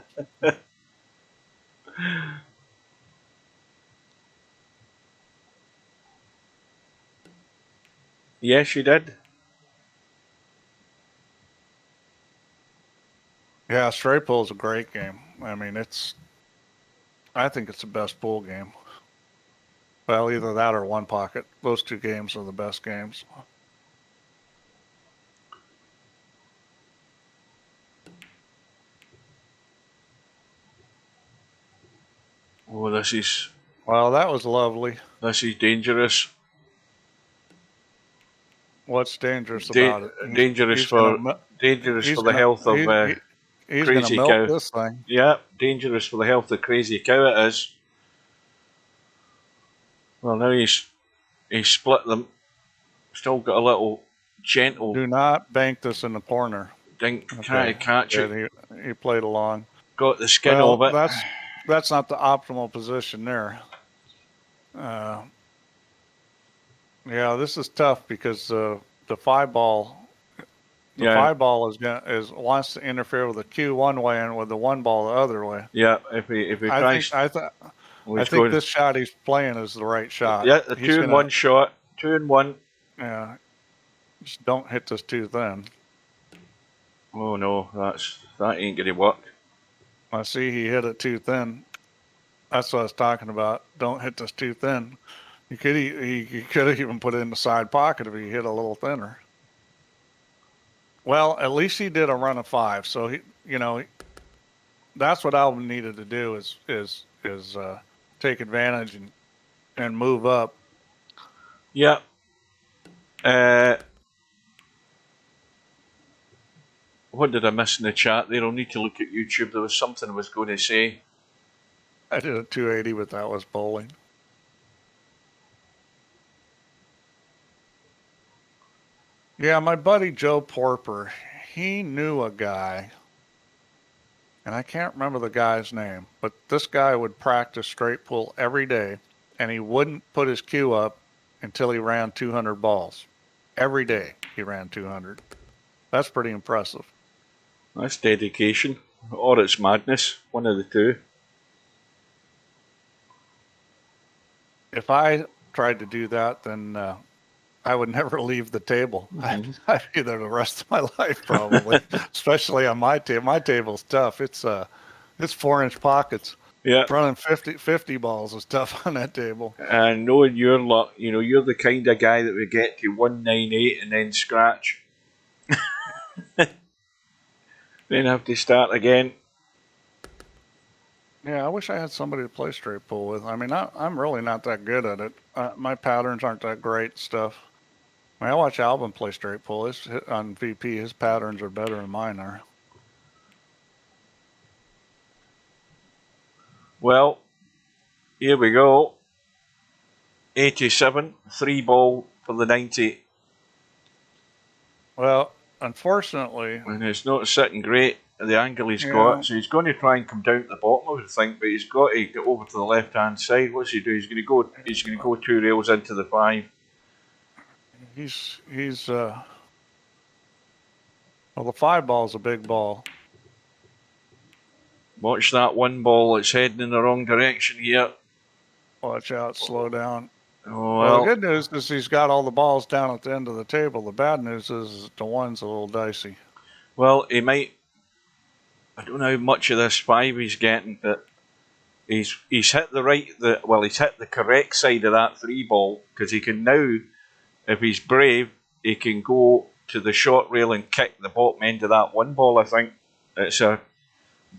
Yes, you did. Yeah, straight pool is a great game. I mean, I think it's the best pool game. Well, either that or one pocket. Those 2 games are the best games. Oh, this is... Well, that was lovely. This is dangerous. What's dangerous about it? Dangerous for the health of KrazyKow. This thing. Yeah, dangerous for the health of KrazyKow it is. Well, now he's split them. Still got a little gentle... Do not bank this in the corner. Dink, trying to catch it. He played along. Got the skin of it. That's not the optimal position there. Yeah, this is tough because the 5 ball... The 5 ball wants to interfere with the cue one way and with the 1 ball the other way. Yeah, if he tries... I think this shot he's playing is the right shot. Yeah, the 2-in-1 shot. 2-in-1. Yeah. Just don't hit this too thin. Oh no, that ain't gonna work. I see he hit it too thin. That's what I was talking about. Don't hit this too thin. He could have even put it in the side pocket if he hit a little thinner. Well, at least he did a run of 5. So that's what Albin needed to do is take advantage and move up. Yeah. What did I miss in the chat there? I'll need to look at YouTube. There was something I was going to say. I did a 280, but that was bowling. Yeah, my buddy Joe Porper, he knew a guy, and I can't remember the guy's name, but this guy would practice straight pool every day, and he wouldn't put his cue up until he ran 200 balls. Every day he ran 200. That's pretty impressive. That's dedication, or it's madness, one of the two. If I tried to do that, then I would never leave the table. I'd be there the rest of my life probably, especially on my table. My table's tough. It's 4-inch pockets. Yeah. Running 50 balls is tough on that table. And knowing your luck, you know, you're the kind of guy that would get to 198 and then scratch. Then have to start again. Yeah, I wish I had somebody to play straight pool with. I mean, I'm really not that good at it. My patterns aren't that great stuff. I mean, I watch Albin play straight pool. On VP, his patterns are better than mine are. Well, here we go. 87, 3-ball for the 90. Well, unfortunately, and it's not sitting great at the angle he's got, so he's going to try and come down to the bottom, I would think, but he's got to get over to the left hand side. What's he do? He's going to go 2 rails into the 5. Well, the 5-ball's a big ball. Watch that 1-ball, it's heading in the wrong direction here. Watch out, slow down. Oh, well, the good news is he's got all the balls down at the end of the table. The bad news is the 1's a little dicey. Well, he might. I don't know how much of this 5 he's getting, but he's hit he's hit the correct side of that 3-ball, because he can now, if he's brave, he can go to the short rail and kick the bottom end of that 1-ball. I think it's a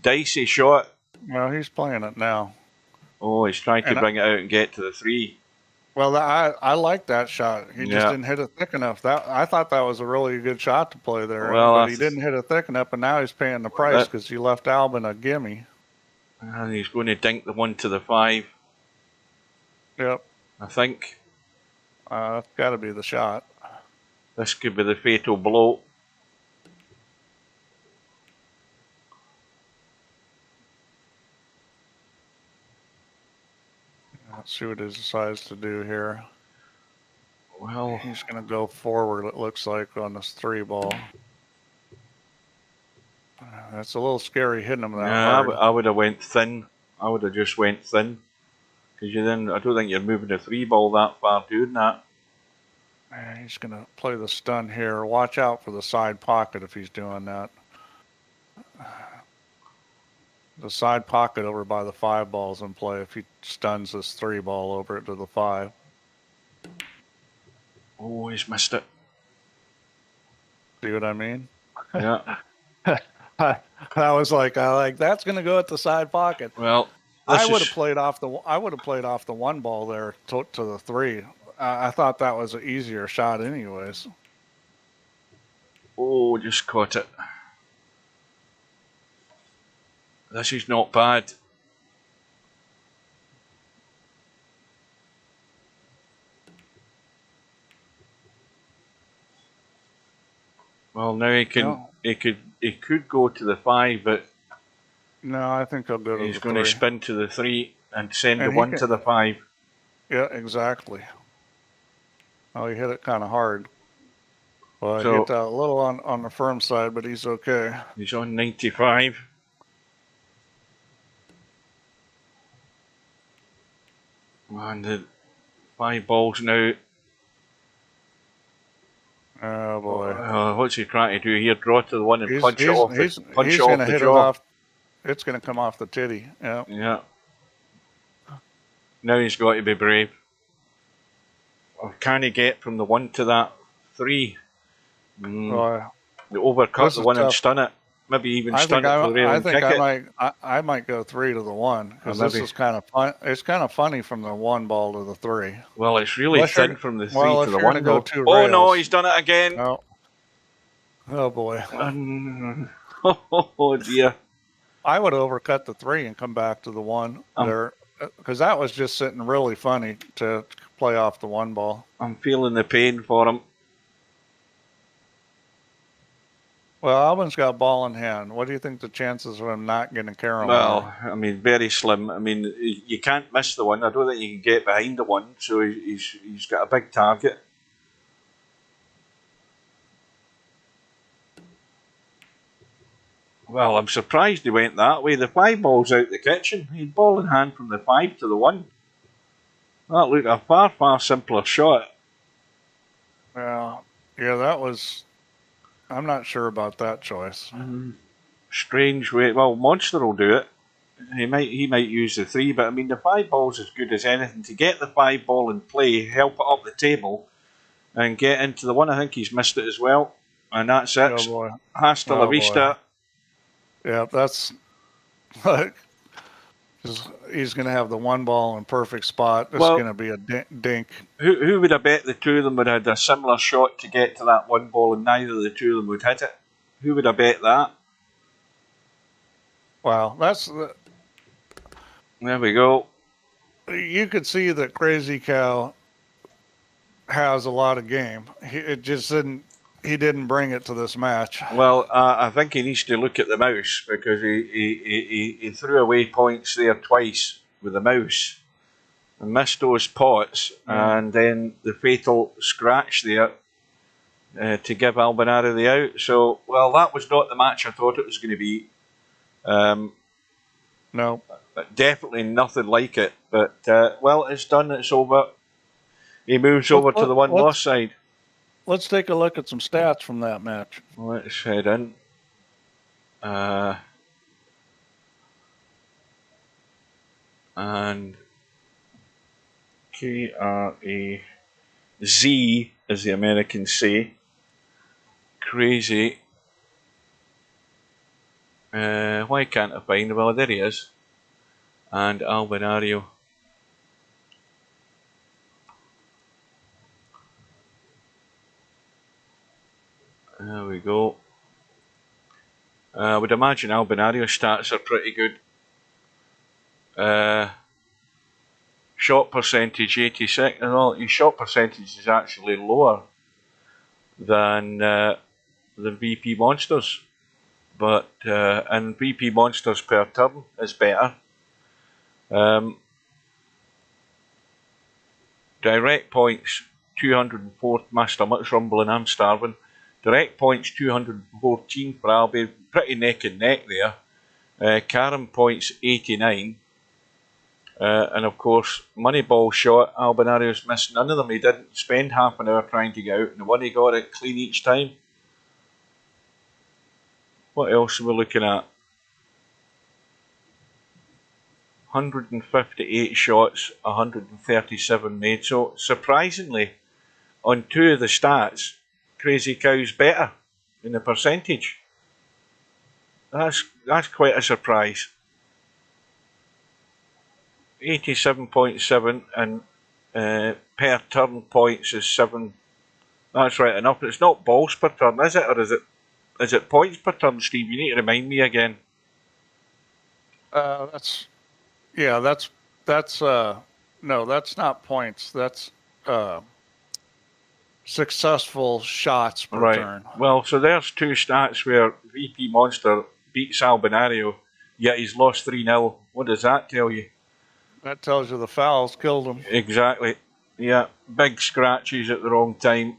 dicey shot. Well, he's playing it now. Oh, he's trying to bring it out and get to the 3. Well, I like that shot. He just didn't hit it thick enough. I thought that was a really good shot to play there. Well, but he didn't hit it thick enough, and now he's paying the price because he left Albin a gimme. And he's going to dink the 1 to the 5. Yep. I think. That's got to be the shot. This could be the fatal blow. Let's see what he decides to do here. Well, he's going to go forward, it looks like, on this 3-ball. That's a little scary hitting him that hard. I would have went thin. I would have just went thin. Because I don't think you're moving the 3-ball that far doing that. He's going to play the stun here. Watch out for the side pocket if he's doing that. The side pocket over by the 5-ball's in play if he stuns this 3-ball over it to the 5. Oh, he's missed it. See what I mean? Yeah. I was like, that's going to go at the side pocket. Well, I would have played off the 1-ball there to the 3. I thought that was an easier shot, anyways. Oh, just caught it. This is not bad. Well, now he could go to the 5, but no, I think he'll go to the 3. He's going to spin to the 3 and send the 1 to the 5. Yeah, exactly. Oh, he hit it kind of hard. Well, he hit that a little on the firm side, but he's okay. He's on 95. And the 5 balls now. Oh boy! What's he trying to do here? Draw to the 1 and punch it off the hit jaw. It's going to come off the titty. Yeah. Yeah. Now he's got to be brave. Or can he get from the 1 to that 3? The overcut the 1 and stun it. Maybe even stun it for the rail and kick it. I might go 3 to the 1 because this is kind of fun. It's kind of funny from the 1-ball to the 3. Well, it's really thin from the 3 to the 1. Go oh no, he's done it again. Oh boy. Oh dear. I would overcut the 3 and come back to the 1 there, because that was just sitting really funny to play off the 1-ball. I'm feeling the pain for him. Well, Albin's got ball in hand. What do you think the chances of him not getting a carry? Well, I mean, very slim. I mean, you can't miss the 1. I don't think you can get behind the 1, so he's got a big target. Well, I'm surprised he went that way. The 5-ball's out the kitchen. He had ball in hand from the 5 to the 1. That looked a far, far simpler shot. Yeah, that was. I'm not sure about that choice. Strange way. Well, Monster will do it. He might use the 3, but I mean the 5 ball's as good as anything. To get the 5 ball in play, help it up the table, and get into the 1. I think he's missed it as well, and that's it. Oh boy! Hasta la Oh vista. boy! Yeah, that's like he's going to have the 1 ball in perfect spot. It's going to be a dink. Who would have bet the 2 of them would have had a similar shot to get to that 1 ball, and neither of the 2 of them would hit it? Who would have bet that? Wow, There we go. You could see that KrazyKow has a lot of game. It just didn't. He didn't bring it to this match. Well, I think he needs to look at the mouse, because he threw away points there twice with the mouse and missed those pots, and then the fatal scratch there to give Albinario the out. So, well, that was not the match I thought it was going to be. No. Definitely nothing like it. But, well, it's done. It's over. He moves over to the 1 loss side. Let's take a look at some stats from that match. Let's head in. And KraZ, as the Americans say. Crazy. Why can't I find him? Well, there he is. And Albinario. There we go. I would imagine Albinario's stats are pretty good. Shot percentage 86. Well, his shot percentage is actually lower than VP Monsters, but and VP Monsters per turn is better. Direct points 204. Master Much rumbling. I'm starving. Direct points 214 for Albi, pretty neck and neck there. Karen points 89. And of course, Moneyball shot, Albinario's missed none of them. He didn't spend half an hour trying to get out, and the one he got it clean each time. What else are we looking at? 158 shots, 137 made. So surprisingly, on 2 of the stats, KrazyKow's better in the percentage. That's quite a surprise. 87.7 and per turn points is 7. That's right enough. It's not balls per turn, is it? Or is it points per turn, Steve? You need to remind me again. That's no, that's not points. That's successful shots per turn. Well, so there's 2 stats where VP Monster beats Albinario, yet he's lost 3-0. What does that tell you? That tells you the fouls killed him. Exactly. Yeah, big scratches at the wrong time.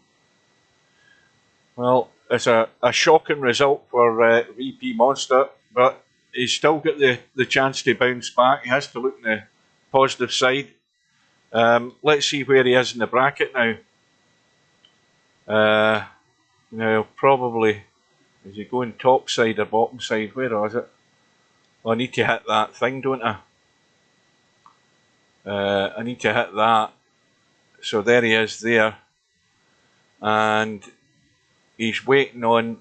Well, it's a shocking result for VP Monster, but he's still got the chance to bounce back. He has to look on the positive side. Let's see where he is in the bracket now. Now, probably, is he going top side or bottom side? Where is it? Well, I need to hit that thing, don't I? I need to hit that. So there he is there. And he's waiting on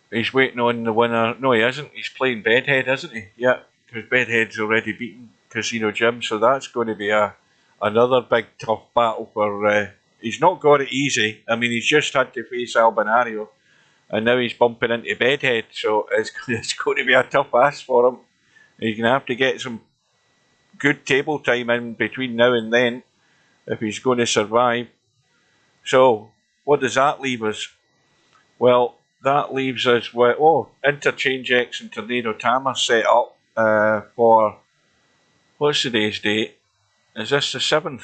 the winner. No, he isn't. He's playing Bedhead, isn't he? Yeah, because Bedhead's already beaten Casino Jim. So that's going to be another big tough battle for... he's not got it easy. I mean, he's just had to face Albinario. And now he's bumping into Bedhead. So it's going to be a tough ask for him. He's going to have to get some good table time in between now and then if he's going to survive. So, what does that leave us? Well, that leaves us with, Interchange X and Tornado Tamer set up for, what's today's date? Is this the 7th?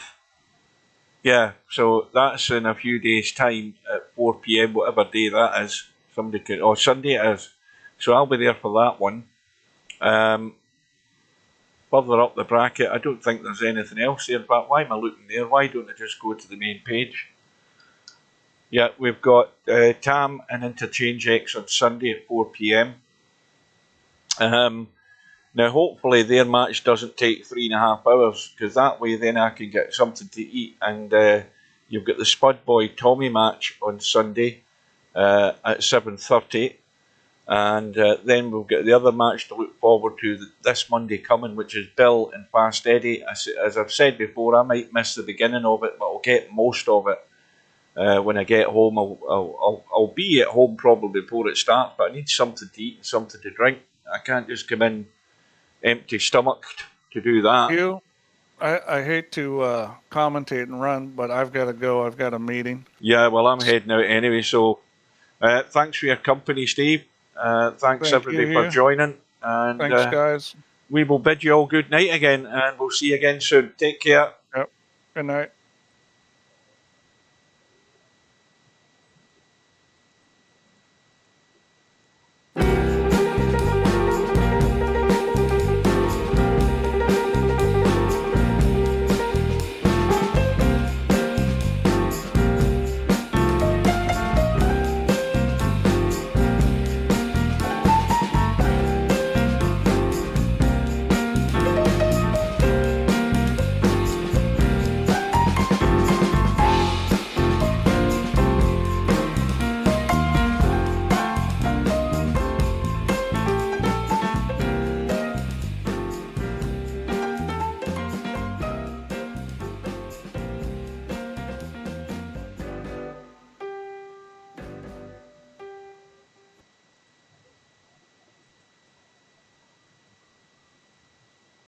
Yeah, so that's in a few days' time at 4 PM, whatever day that is. Somebody could, Sunday it is. So I'll be there for that one. further up the bracket, I don't think there's anything else there. But why am I looking there? Why don't I just go to the main page? Yeah, we've got Tam and Interchange X on Sunday at 4 p.m. Now, hopefully their match doesn't take 3.5 hours, because that way then I can get something to eat. And you've got the Spud Boy Tommy match on Sunday at 7:30. And then we'll get the other match to look forward to this Monday coming, which is Bill and Fast Eddie. As I've said before, I might miss the beginning of it, but I'll get most of it when I get home. I'll be at home probably before it starts, but I need something to eat and something to drink. I can't just come in empty stomached to do that. I hate to commentate and run, but I've got to go. I've got a meeting. Yeah, well, I'm heading out anyway, so thanks for your company, Steve. Thanks everybody for joining. And thanks, guys. We will bid you all good night again, and we'll see you again soon. Take care. Yep. Good night.